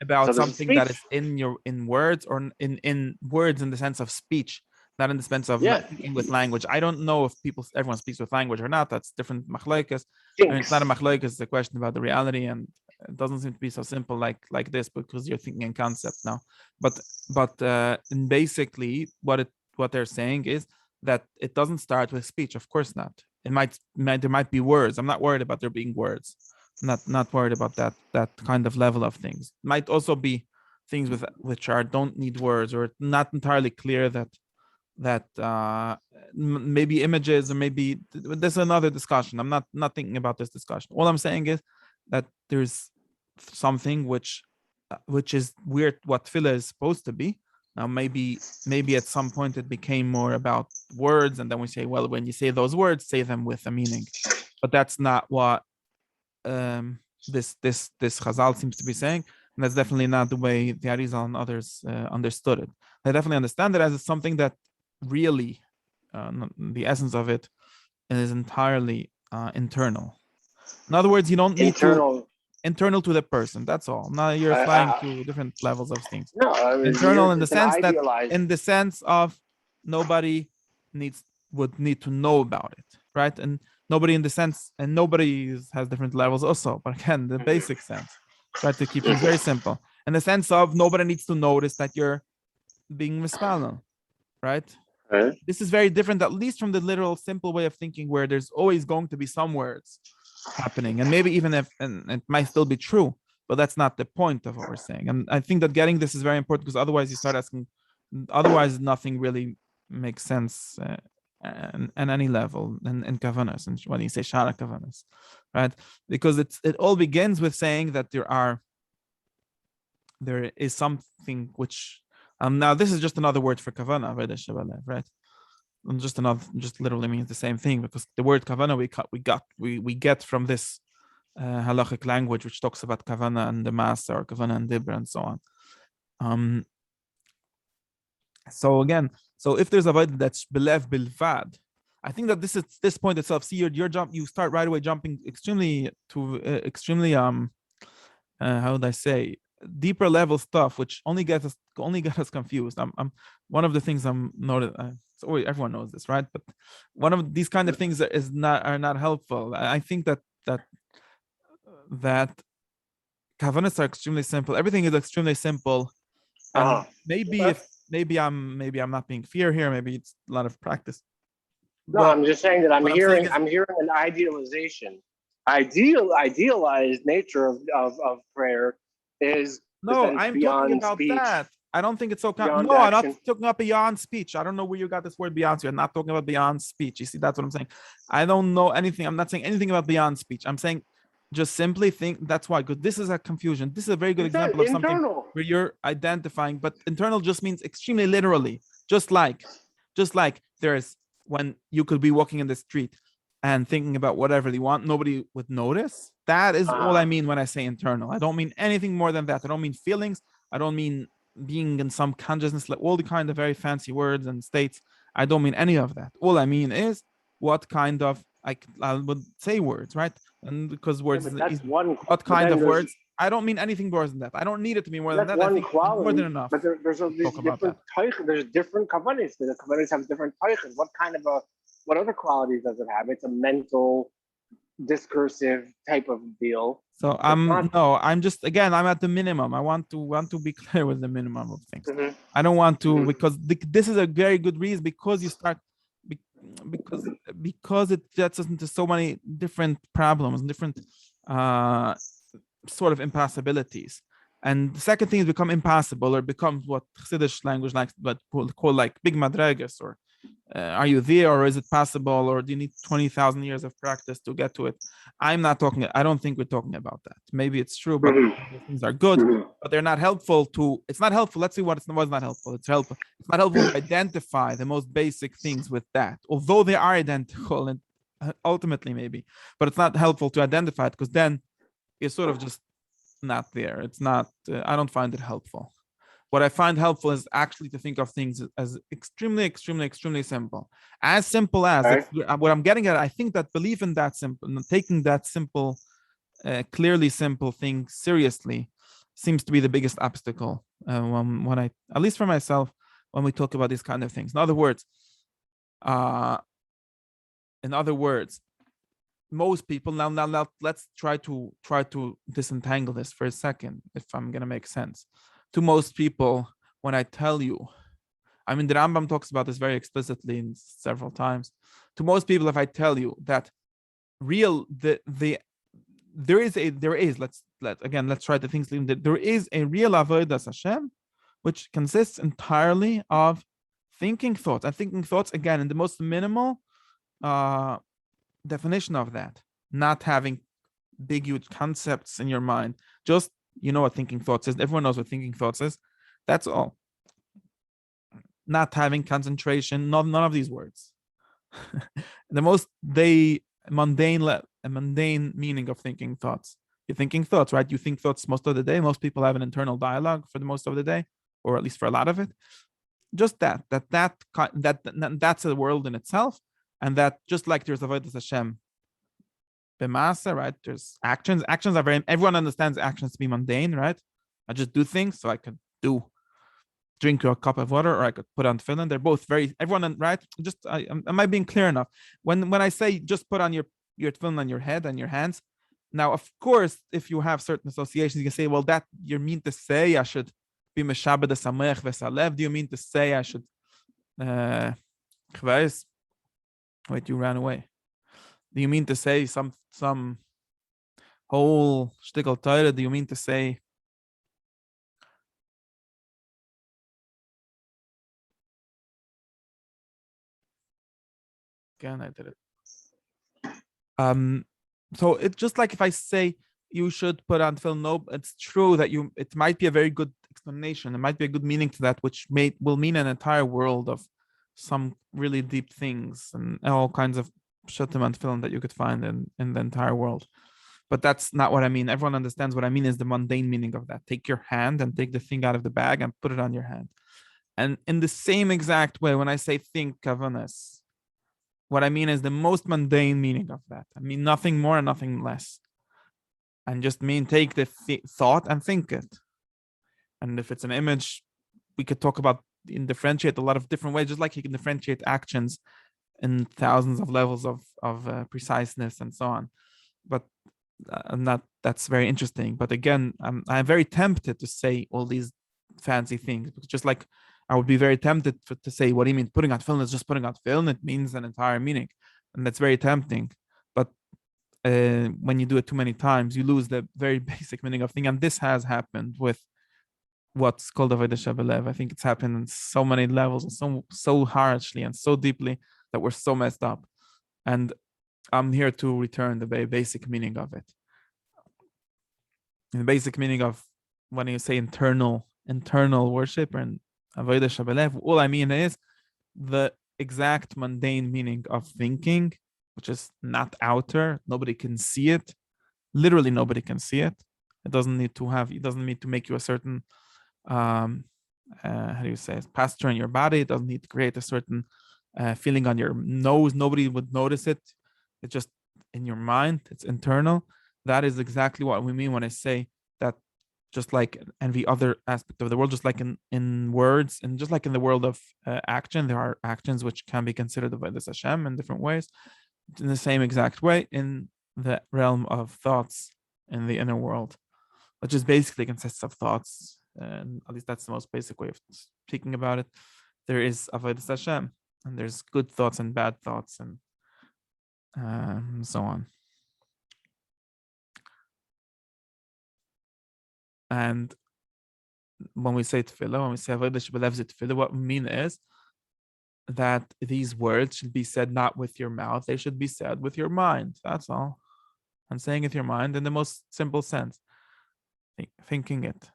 about something that is in words, or in words in the sense of speech, not in the sense of thinking with language. I don't know if everyone speaks with language or not. That's different machlokes. It's not a machlokes. It's a question about the reality, and it doesn't seem to be so simple like this, because you're thinking in concepts now. But basically what they're saying is that it doesn't start with speech. Of course not. There might be words. I'm not worried about there being words. I'm not worried about that kind of level of things. Might also be things which don't need words, or not entirely clear that maybe images, or maybe there's another discussion. I'm not thinking about this discussion. All I'm saying is that there's something which is weird, what tefillah is supposed to be. Now, maybe at some point it became more about words, and then we say, well, when you say those words, say them with a meaning. But that's not what this Chazal seems to be saying, and that's definitely not the way the Arizal and others understood it. They definitely understand it as something that really, the essence of it is entirely internal. In other words, you don't need internal to the person. That's all. Now you're flying to different levels of things. No, I mean, internal in the it's an sense that, idealized. in the sense of nobody would need to know about it, right? And nobody in the sense, and nobody has different levels also. But again, the basic sense, try to keep things very simple. In the sense of nobody needs to notice that you're being mispelled, right? This is very different, at least from the literal simple way of thinking, where there's always going to be some words happening, and maybe even if, and it might still be true, but that's not the point of what we're saying. And I think that getting this is very important, because otherwise you start asking, otherwise nothing really makes sense at any level in Kavanos, and when you say Shara Kavanos, right? Because it all begins with saying that there is something which, now this is just another word for Kavana, right? And just literally means the same thing, because the word Kavana we get from this halachic language, which talks about Kavana and the Masa, or Kavana and Dibra, and so on. So again, if there's a avodah that's belev bilvad, I think that this point itself. See, you start right away jumping extremely how would I say, deeper level stuff, which only get us confused. I'm one of the things I'm noted. Everyone knows this, right? But one of these kind of things that are not helpful. I think that kavanas are extremely simple. Everything is extremely simple, and maybe I'm not being fair here. Maybe it's a lot of practice. No, I'm just saying that I'm hearing an idealization. Idealized nature of prayer is no. I'm talking about speech. That. I don't think it's so. No, action. I'm not talking about beyond speech. I don't know where you got this word beyond. You're not talking about beyond speech. You see, that's what I'm saying. I don't know anything. I'm not saying anything about beyond speech. I'm saying just simply think. That's why. Because this is a confusion. This is a very good example of something where you're identifying. But internal just means extremely literally. Just like there's when you could be walking in the street and thinking about whatever you want, nobody would notice. That is all I mean when I say internal. I don't mean anything more than that. I don't mean feelings. I don't mean being in some consciousness, like all the kind of very fancy words and states. I don't mean any of that. All I mean is what kind of, I would say words, right? And because words, what kind of words? I don't mean anything more than that. I don't need it to be more than that. I think quality, more than enough. But there's different kavanis. The kavanis have different teichas. What other qualities does it have? It's a mental, discursive type of deal. So I'm just, again, I'm at the minimum. I want to be clear with the minimum of things. I don't want to, because this is a very good reason, because you start, because it gets us into so many different problems, different sort of impossibilities. And the second thing is become impossible, or becomes what Chassidish language likes, but call like big madregas, or are you there, or is it possible, or do you need 20,000 years of practice to get to it? I don't think we're talking about that. Maybe it's true, but things are good, but they're not helpful it's not helpful. Let's see what was not helpful. It's helpful. It's not helpful to identify the most basic things with that, although they are identical, and ultimately maybe, but it's not helpful to identify it, because then you're sort of just not there. It's not, I don't find it helpful. What I find helpful is actually to think of things as extremely, extremely, extremely simple. As simple as, what I'm getting at, I think that belief in that simple, taking that simple, clearly simple thing seriously, seems to be the biggest obstacle when I, at least for myself, when we talk about these kind of things. In other words, most people, now let's try to disentangle this for a second, if I'm going to make sense. To most people, when I tell you, I mean, the Rambam talks about this very explicitly in several times. To most people, if I tell you that let's try the things. There is a real avodas Hashem, which consists entirely of thinking thoughts. And thinking thoughts, again, in the most minimal definition of that, not having big, huge concepts in your mind. Just, you know what thinking thoughts is. Everyone knows what thinking thoughts is. That's all. Not having concentration, none of these words. a mundane meaning of thinking thoughts. You're thinking thoughts, right? You think thoughts most of the day. Most people have an internal dialogue for the most of the day, or at least for a lot of it. Just that's a world in itself, and that just like there's avodas Hashem, b'maaseh, right? There's actions. Actions are very. Everyone understands actions to be mundane, right? I just do things, so I could drink a cup of water, or I could put on tefillin. They're both very. Everyone, right? Just am I being clear enough? When I say just put on your tefillin on your head and your hands. Now, of course, if you have certain associations, you can say, well, that you mean to say I should be meshabed samech v'salev. Do you mean to say I should? Wait, you ran away. Do you mean to say some whole shtickle Torah? Do you mean to say? Again, I did it. So it's just like if I say you should put on film, no, it's true that it might be a very good explanation. It might be a good meaning to that, which will mean an entire world of some really deep things and all kinds of shutim and film that you could find in the entire world. But that's not what I mean. Everyone understands what I mean is the mundane meaning of that. Take your hand and take the thing out of the bag and put it on your hand. And in the same exact way, when I say think Kavanos, what I mean is the most mundane meaning of that. I mean nothing more and nothing less. And just mean take the thought and think it. And if it's an image, we could talk about and differentiate a lot of different ways, just like you can differentiate actions in thousands of levels of preciseness and so on. But that's very interesting. But again, I'm very tempted to say all these fancy things, because just like I would be very tempted to say, what do you mean putting out film is just putting out film? It means an entire meaning. And that's very tempting. But when you do it too many times, you lose the very basic meaning of thing. And this has happened with what's called avodas Shabbat. I think it's happened on so many levels, and so harshly and so deeply that we're so messed up. And I'm here to return the very basic meaning of it. And the basic meaning of when you say internal worship and avodas Shabbat, all I mean is the exact mundane meaning of thinking, which is not outer. Nobody can see it. Literally, nobody can see it. It doesn't need to make you a certain how do you say it, pasture in your body. It doesn't need to create a certain feeling on your nose. Nobody would notice it. It's just in your mind. It's internal. That is exactly what we mean when I say that. Just like every other aspect of the world, just like in words, and just like in the world of action, there are actions which can be considered avodas Hashem in different ways. In the same exact way, in the realm of thoughts in the inner world, which is basically consists of thoughts, and at least that's the most basic way of speaking about it. There is avodas Hashem, and there's good thoughts and bad thoughts, and so on. And when we say tefillah, when we say avodas tefillah, what we mean is that these words should be said not with your mouth; they should be said with your mind. That's all. And saying it with your mind in the most simple sense, thinking it.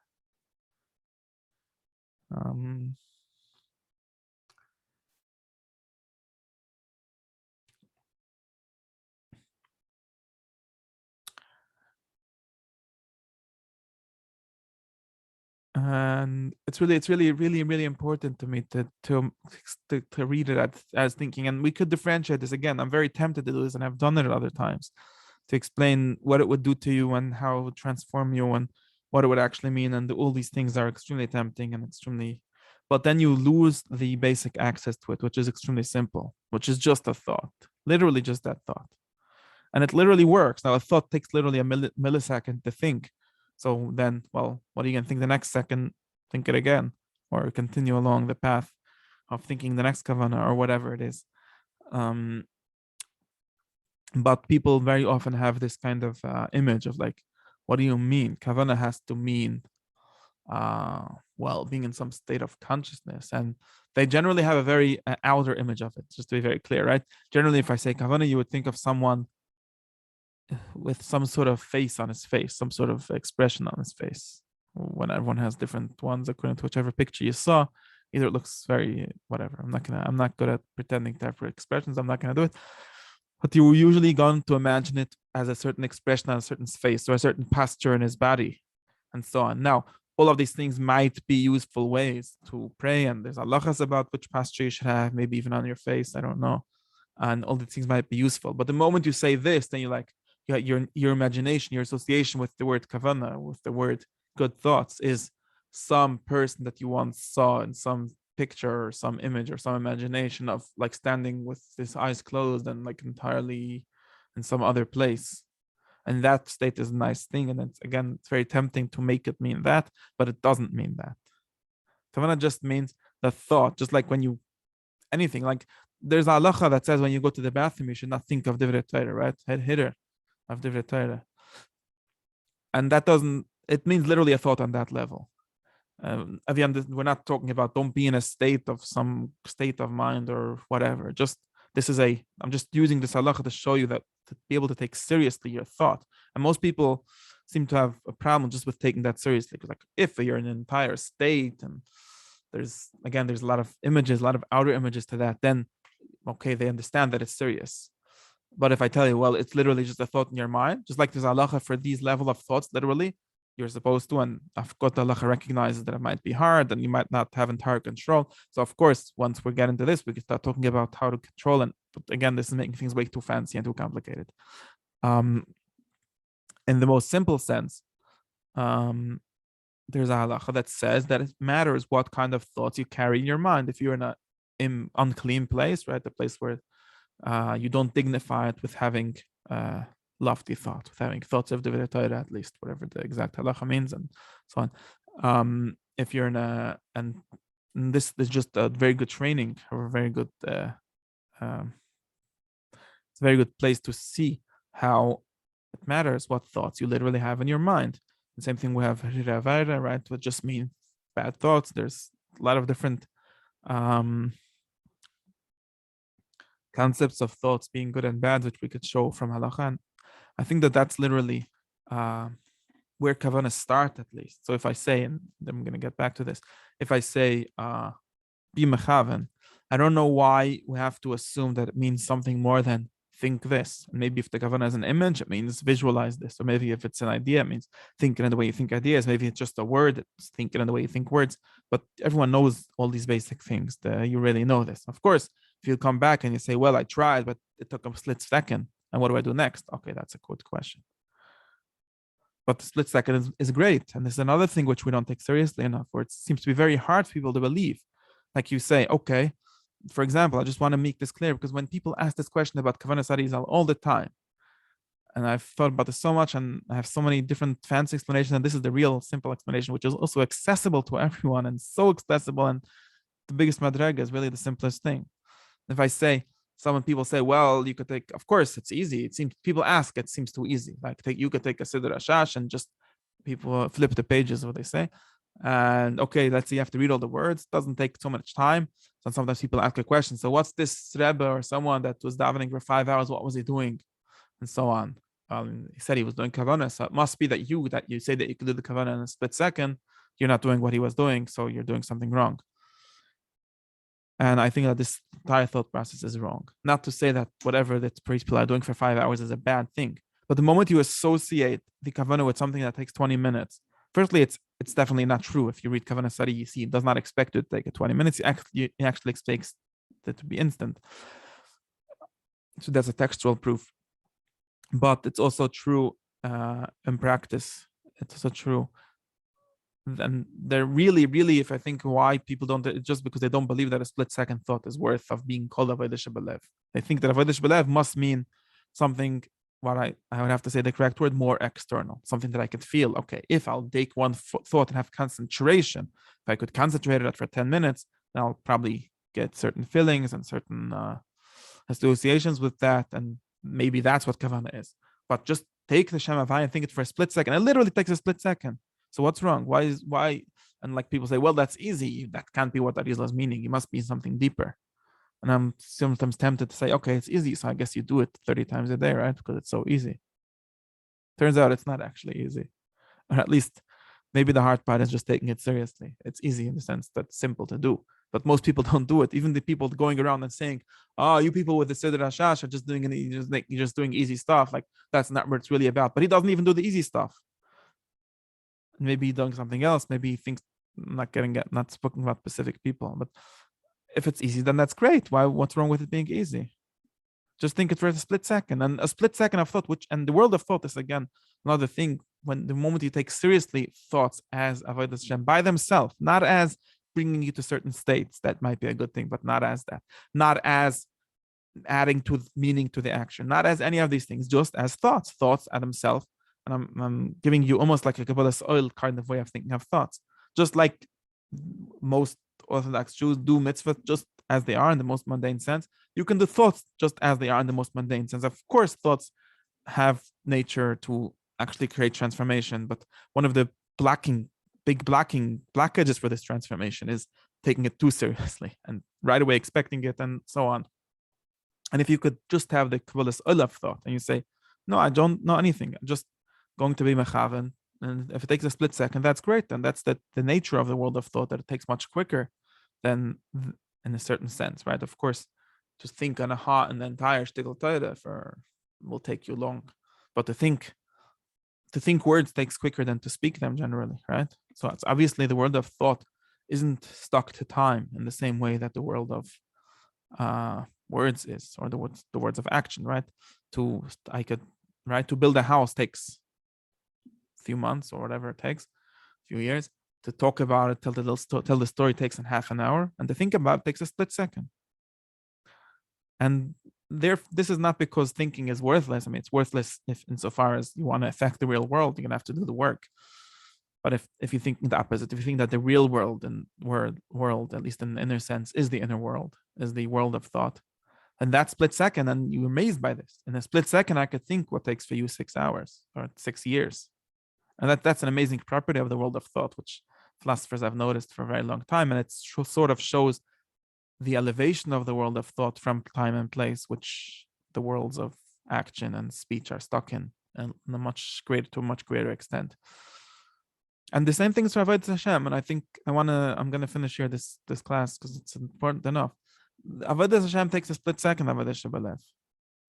And it's really important to me to read it as thinking. And we could differentiate this. Again, I'm very tempted to do this, and I've done it other times, to explain what it would do to you and how it would transform you and what it would actually mean. And all these things are extremely tempting and but then you lose the basic access to it, which is extremely simple, which is just a thought, literally just that thought. And it literally works. Now, a thought takes literally a millisecond to think. So then, well, what are you going to think the next second? Think it again, or continue along the path of thinking the next kavana or whatever it is. But people very often have this kind of image of like, what do you mean? Kavana has to mean, well, being in some state of consciousness. And they generally have a very outer image of it, just to be very clear, right? Generally, if I say kavana, you would think of someone with some sort of face on his face, some sort of expression on his face. When everyone has different ones according to whichever picture you saw, either it looks very whatever. I'm not good at pretending to have expressions. I'm not gonna do it. but you usually going to imagine it as a certain expression on a certain face or a certain posture in his body, and so on. Now, all of these things might be useful ways to pray, and there's halachas about which posture you should have, maybe even on your face. I don't know, and all these things might be useful. But the moment you say this, then you're like, your imagination, your association with the word kavana, with the word good thoughts, is some person that you once saw in some picture or some image or some imagination of, like, standing with his eyes closed and like entirely in some other place. And that state is a nice thing, and it's very tempting to make it mean that, but it doesn't mean that. Kavana just means the thought, just like when you anything, like there's a halacha that says when you go to the bathroom you should not think of divrei Torah, right? Head hitter of divrei Torah, and that doesn't, it means literally a thought on that level. We're not talking about don't be in a state of some state of mind or whatever. Just I'm just using this halacha to show you that to be able to take seriously your thought. And most people seem to have a problem just with taking that seriously. Because, like, if you're in an entire state and there's a lot of images, a lot of outer images to that, then okay, they understand that it's serious. But if I tell you, well, it's literally just a thought in your mind, just like there's halacha for these level of thoughts, literally, you're supposed to, and of course the halacha recognizes that it might be hard and you might not have entire control. So of course, once we get into this, we can start talking about how to control. And but again, this is making things way too fancy and too complicated. In the most simple sense, there's a halacha that says that it matters what kind of thoughts you carry in your mind. If you're in an unclean place, right, the place where you don't dignify it with having lofty thoughts, with having thoughts of divrei Torah, at least, whatever the exact halacha means, and so on. If you're and this is just a very good training, or a very good, it's a very good place to see how it matters what thoughts you literally have in your mind. The same thing we have hiravayra, right, which just means bad thoughts. There's a lot of different concepts of thoughts being good and bad, which we could show from halacha. And I think that that's literally where kavanas start, at least. So if I say, and I'm going to get back to this, if I say be mechaven, I don't know why we have to assume that it means something more than think this. And maybe if the kavana is an image, it means visualize this. Or maybe if it's an idea, it means thinking in the way you think ideas. Maybe it's just a word, it's thinking in the way you think words. But everyone knows all these basic things. You really know this. Of course, if you come back and you say, well, I tried, but it took a split second, and what do I do next? Okay, that's a good question. But the split second is great. And this is another thing which we don't take seriously enough, where it seems to be very hard for people to believe. Like you say, okay, for example, I just want to make this clear, because when people ask this question about Kavanas Arizal all the time, and I've thought about this so much, and I have so many different fancy explanations, and this is the real simple explanation, which is also accessible to everyone, and so accessible, and the biggest madrega is really the simplest thing. If I say, people say, well, you could take, of course, it's easy. It seems, people ask, it seems too easy. Like you could take a Siddur Ashash and just people flip the pages, what they say. And okay, let's see, you have to read all the words. It doesn't take so much time. So sometimes people ask a question. So what's this Rebbe or someone that was davening for 5 hours? What was he doing? And so on. He said he was doing Kavanos. So it must be that you say that you could do the Kavanah in a split second. You're not doing what he was doing. So you're doing something wrong. And I think that this entire thought process is wrong. Not to say that whatever that people are doing for 5 hours is a bad thing. But the moment you associate the Kavanah with something that takes 20 minutes, firstly, it's definitely not true. If you read Kavanah study, you see it does not expect it to take 20 minutes. It actually expects it to be instant. So that's a textual proof. But it's also true in practice. It's also true. And they're really, if I think why people don't, it's just because they don't believe that a split second thought is worth of being called avodah shebelev. They think that avodah shebelev must mean something, what I would have to say the correct word, more external, something that I could feel. Okay, if I'll take one thought and have concentration, if I could concentrate on it for 10 minutes, then I'll probably get certain feelings and certain associations with that, and maybe that's what kavanah is. But just take the Shem Havai and think it for a split second. It literally takes a split second. So what's wrong? Why? And like people say, well, that's easy. That can't be what Arizal is meaning. It must be something deeper. And I'm sometimes tempted to say, okay, it's easy. So I guess you do it 30 times a day, right? Because it's so easy. Turns out it's not actually easy. Or at least maybe the hard part is just taking it seriously. It's easy in the sense that it's simple to do. But most people don't do it. Even the people going around and saying, "Oh, you people with the Siddur Hashash are just doing you're just doing easy stuff." Like that's not what it's really about. But he doesn't even do the easy stuff. Maybe he's doing something else. Maybe he thinks not speaking about specific people. But if it's easy, then that's great. What's wrong with it being easy? Just think it for a split second. And a split second of thought, and the world of thought is again another thing. When the moment you take seriously thoughts as avodas Hashem by themselves, not as bringing you to certain states, that might be a good thing, but not as that, not as adding to meaning to the action, not as any of these things, just as thoughts at themselves. And I'm giving you almost like a Kabbalah's oil kind of way of thinking of thoughts, just like most Orthodox Jews do mitzvahs just as they are in the most mundane sense. You can do thoughts just as they are in the most mundane sense. Of course, thoughts have nature to actually create transformation, but one of the big blockages for this transformation is taking it too seriously and right away expecting it and so on. And if you could just have the Kabbalah's Olaf thought and you say, no, I don't know anything, I'm just going to be mechaven, and if it takes a split second, that's great. And that's the nature of the world of thought, that it takes much quicker than in a certain sense, right? Of course, to think on a hot and entire shtickle Torah will take you long, but to think words takes quicker than to speak them generally, right? So it's obviously the world of thought isn't stuck to time in the same way that the world of words is, or the words of action, right? To build a house takes a few months or whatever it takes, a few years. To talk about it, tell the story takes in half an hour, and to think about it takes a split second. And this is not because thinking is worthless. I mean, it's worthless if insofar as you want to affect the real world, you're gonna have to do the work. But if you think the opposite, if you think that the real world and world, at least in the inner sense, is the inner world, is the world of thought, and that split second, and you're amazed by this. In a split second, I could think what takes for you 6 hours or 6 years. And that's an amazing property of the world of thought, which philosophers have noticed for a very long time. And it sort of shows the elevation of the world of thought from time and place, which the worlds of action and speech are stuck in, and to a much greater extent. And the same thing is for avodas Hashem. And I think I'm gonna finish here this class because it's important enough. Avodas Hashem takes a split second. Avodas Shabbat.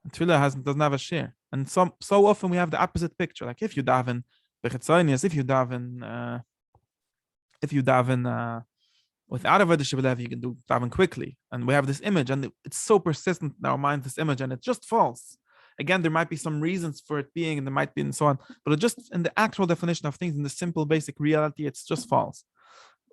And Tefillah doesn't have a share. And so often we have the opposite picture. Like if you daven bechitzonius, if you daven without avodas Shabbat, you can do daven quickly. And we have this image, and it's so persistent in our minds, this image, and it's just false. Again, there might be some reasons for it being, and there might be, and so on, but it just in the actual definition of things, in the simple, basic reality, it's just false.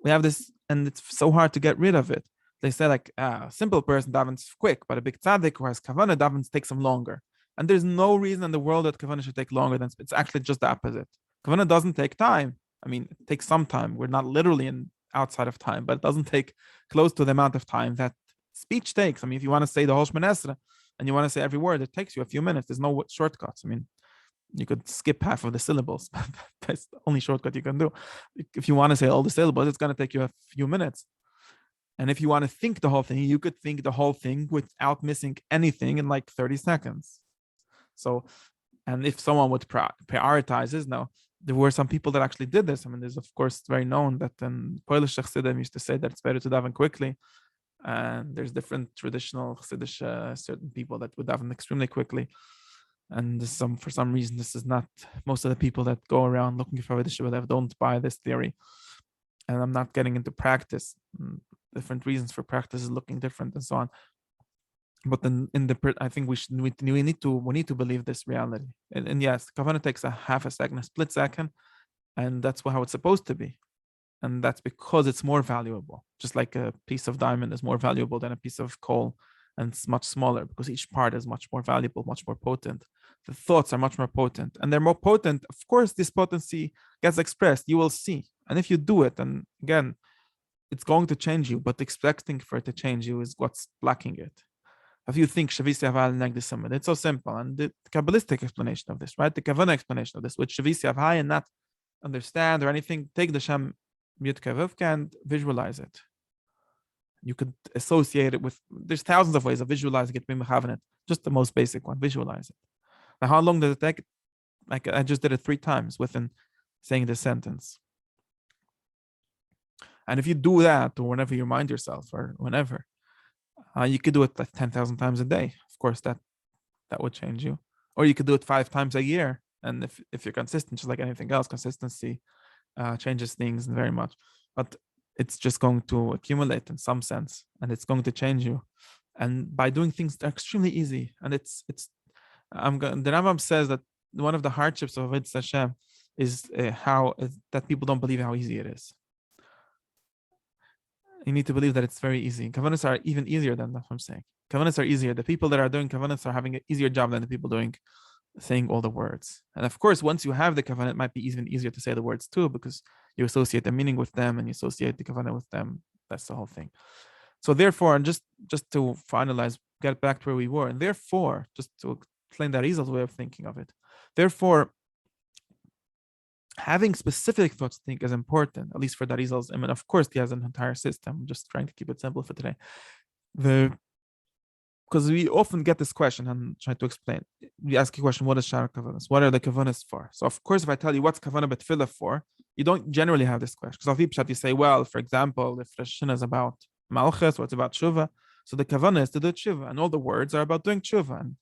We have this, and it's so hard to get rid of it. They say like a simple person davens quick, but a big tzaddik who has kavanah davens takes them longer. And there's no reason in the world that kavanah should take longer. It's actually just the opposite. Kavanah doesn't take time. I mean, it takes some time. We're not literally outside of time, but it doesn't take close to the amount of time that speech takes. I mean, if you want to say the whole Shemona Esrei and you want to say every word, it takes you a few minutes. There's no shortcuts. I mean, you could skip half of the syllables, but that's the only shortcut you can do. If you want to say all the syllables, it's going to take you a few minutes. And if you want to think the whole thing, you could think the whole thing without missing anything in like 30 seconds. So, and if someone would prioritize this, now there were some people that actually did this. I mean, there's of course very known that Polish Chassidim used to say that it's better to daven quickly. And there's different traditional Chassidish certain people that would daven extremely quickly. And for some reason, this is not, most of the people that go around looking for avodas Shabbat don't buy this theory. And I'm not getting into practice. Different reasons for practice is looking different and so on. But then I think we need to believe this reality. And yes, kavanah takes a half a second, a split second, and that's how it's supposed to be. And that's because it's more valuable. Just like a piece of diamond is more valuable than a piece of coal, and it's much smaller because each part is much more valuable, much more potent. The thoughts are much more potent, and they're more potent. Of course, this potency gets expressed. You will see, and if you do it, and again, it's going to change you. But expecting for it to change you is what's blocking it. If you think Shavisi Aval Negdi Summit, it's so simple. And the Kabbalistic explanation of this, right? The Kavanah explanation of this, which Shavisi Avai and not understand or anything, take the Shem Yud Kavivka and visualize it. You could associate it with, there's thousands of ways of visualizing it, it. Just the most basic one, visualize it. Now, how long does it take? Like I just did it 3 times within saying this sentence. And if you do that, or whenever you remind yourself, or whenever, you could do it like 10,000 times a day. Of course, that would change you. Or you could do it 5 times a year. And if you're consistent, just like anything else, consistency changes things very much. But it's just going to accumulate in some sense, and it's going to change you. And by doing things that are extremely easy, and the Rambam says that one of the hardships of Avodas Hashem is that people don't believe how easy it is. You need to believe that it's very easy. Kavanos are even easier than that's what I'm saying. Kavanos are easier. The people that are doing Kavanos are having an easier job than the people saying all the words. And of course, once you have the Kavanah, it might be even easier to say the words too, because you associate the meaning with them and you associate the Kavanah with them. That's the whole thing. So therefore, and just to finalize, get back to where we were, and therefore, just to explain the Arizal's way of thinking of it, therefore, having specific thoughts to think is important, at least for the Arizal's. I mean, of course, he has an entire system. I'm just trying to keep it simple for today. Because we often get this question, and try to explain. We ask a question, what is Shara Kavanas? What are the Kavanas for? So of course, if I tell you what's Kavanah B'Tefillah for, you don't generally have this question. Because of you say, well, for example, if Rosh Hashana is about Malchus, or it's about Tshuva, so the Kavanah is to do Tshuva, and all the words are about doing Tshuva. And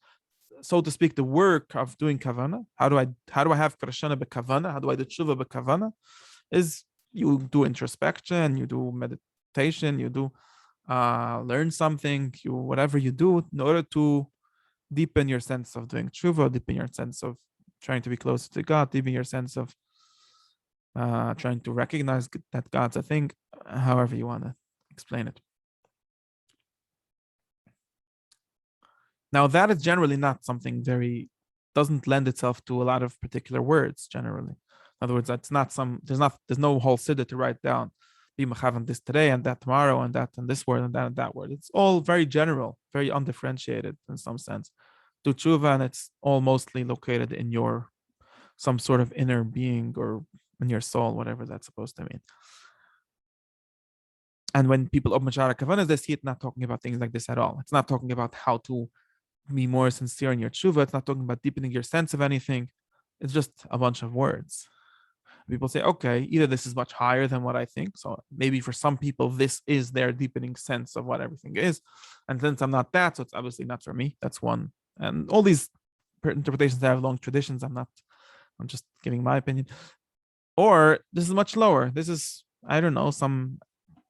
so to speak, the work of doing Kavanah, how do I have Rosh Hashana B'Kavanah? How do I do Tshuva B'Kavanah? Is you do introspection, you do meditation, you do learn something, whatever you do in order to deepen your sense of doing tshuva, deepen your sense of trying to be closer to God, deepen your sense of trying to recognize that God's a thing, however you want to explain it. Now that is generally not something doesn't lend itself to a lot of particular words generally. In other words, that's not there's no whole siddur to write down. Be mechavan this today and that tomorrow and that and this word and that word. It's all very general, very undifferentiated in some sense. Do tshuva, and it's all mostly located in some sort of inner being or in your soul, whatever that's supposed to mean. And when people open Shara Kavanas, they see it not talking about things like this at all. It's not talking about how to be more sincere in your tshuva. It's not talking about deepening your sense of anything. It's just a bunch of words. People say, okay, either this is much higher than what I think. So maybe for some people, this is their deepening sense of what everything is. And since I'm not that, so it's obviously not for me. That's one. And all these interpretations have long traditions. I'm just giving my opinion. Or this is much lower. This is, I don't know, some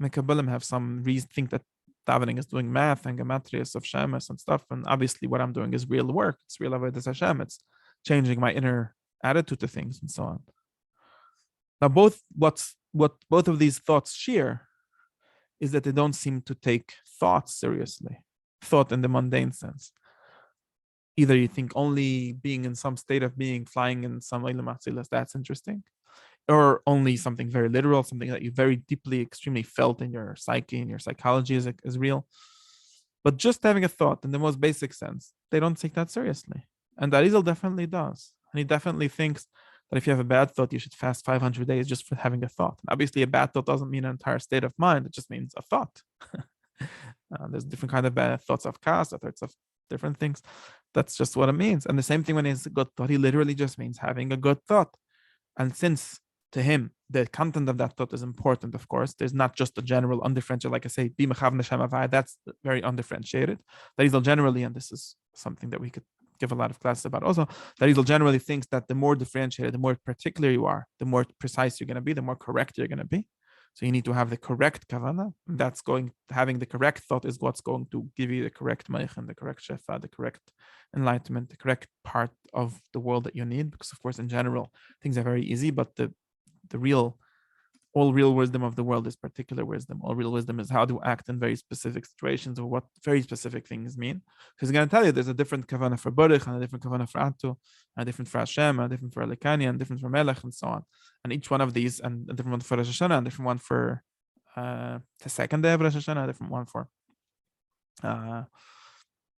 Mekabalim have some reason think that davening is doing math and gematrias of Shemes and stuff. And obviously what I'm doing is real work. It's real Avodas Hashem. It's changing my inner attitude to things and so on. Now, what both of these thoughts share is that they don't seem to take thought seriously, thought in the mundane sense. Either you think only being in some state of being, flying in some Eilam Atzilas, that's interesting, or only something very literal, something that you very deeply, extremely felt in your psyche, in your psychology is real. But just having a thought in the most basic sense, they don't take that seriously. And Arizal definitely does. And he definitely thinks that if you have a bad thought, you should fast 500 days just for having a thought. Obviously, a bad thought doesn't mean an entire state of mind. It just means a thought. There's different kind of bad thoughts of kas, thoughts of different things. That's just what it means. And the same thing when it's a good thought, he literally just means having a good thought. And since to him, the content of that thought is important, of course, there's not just a general undifferentiated, like I say, be mechavan Hashem avai, that's very undifferentiated. That is generally, and this is something that we could give a lot of classes about also, that Rizal generally thinks that the more differentiated, the more particular you are, the more precise you're going to be, the more correct you're going to be. So you need to have the correct kavanah. Having the correct thought is what's going to give you the correct meichin, the correct shefa, the correct enlightenment, the correct part of the world that you need. Because of course, in general, things are very easy, but all real wisdom of the world is particular wisdom. All real wisdom is how to act in very specific situations or what very specific things mean. Because he's going to tell you there's a different kavanah for Baruch and a different kavanah for Atu, and a different for Hashem, and a different for Elikani, and a different for Melech, and so on. And each one of these, and a different one for Rosh Hashana, and a different one for the second day of Rosh Hashana, a different one for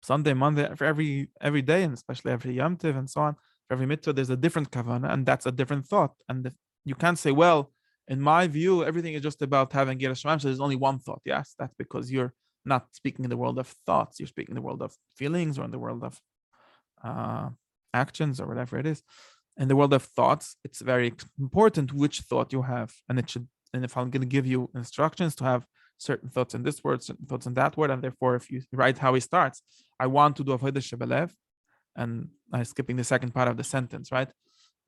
Sunday, Monday, for every day, and especially every Yom Tov, and so on. For every mitzvah, there's a different kavanah, and that's a different thought. And you can't say, well, in my view, everything is just about having Yiras Shamayim, so there's only one thought. Yes, that's because you're not speaking in the world of thoughts. You're speaking in the world of feelings or in the world of actions or whatever it is. In the world of thoughts, it's very important which thought you have, and it should and if I'm going to give you instructions to have certain thoughts in this word, certain thoughts in that word, and therefore, if you write how he starts, I want to do avodah shebelev, and I'm skipping the second part of the sentence, right?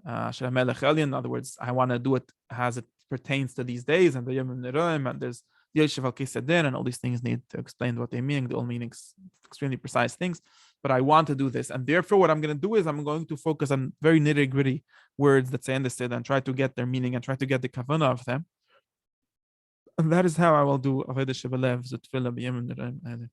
In other words, I want to do it as it pertains to these days, and the Yom Neroim, and there's Yeshiv al Kisadin, and all these things need to explain what they mean. They all mean extremely precise things, but I want to do this, and therefore, what I'm going to do is I'm going to focus on very nitty gritty words that say in the Siddur and try to get their meaning and try to get the kavanah of them. And that is how I will do avodah shebelev, the tefillah b'yom neroim.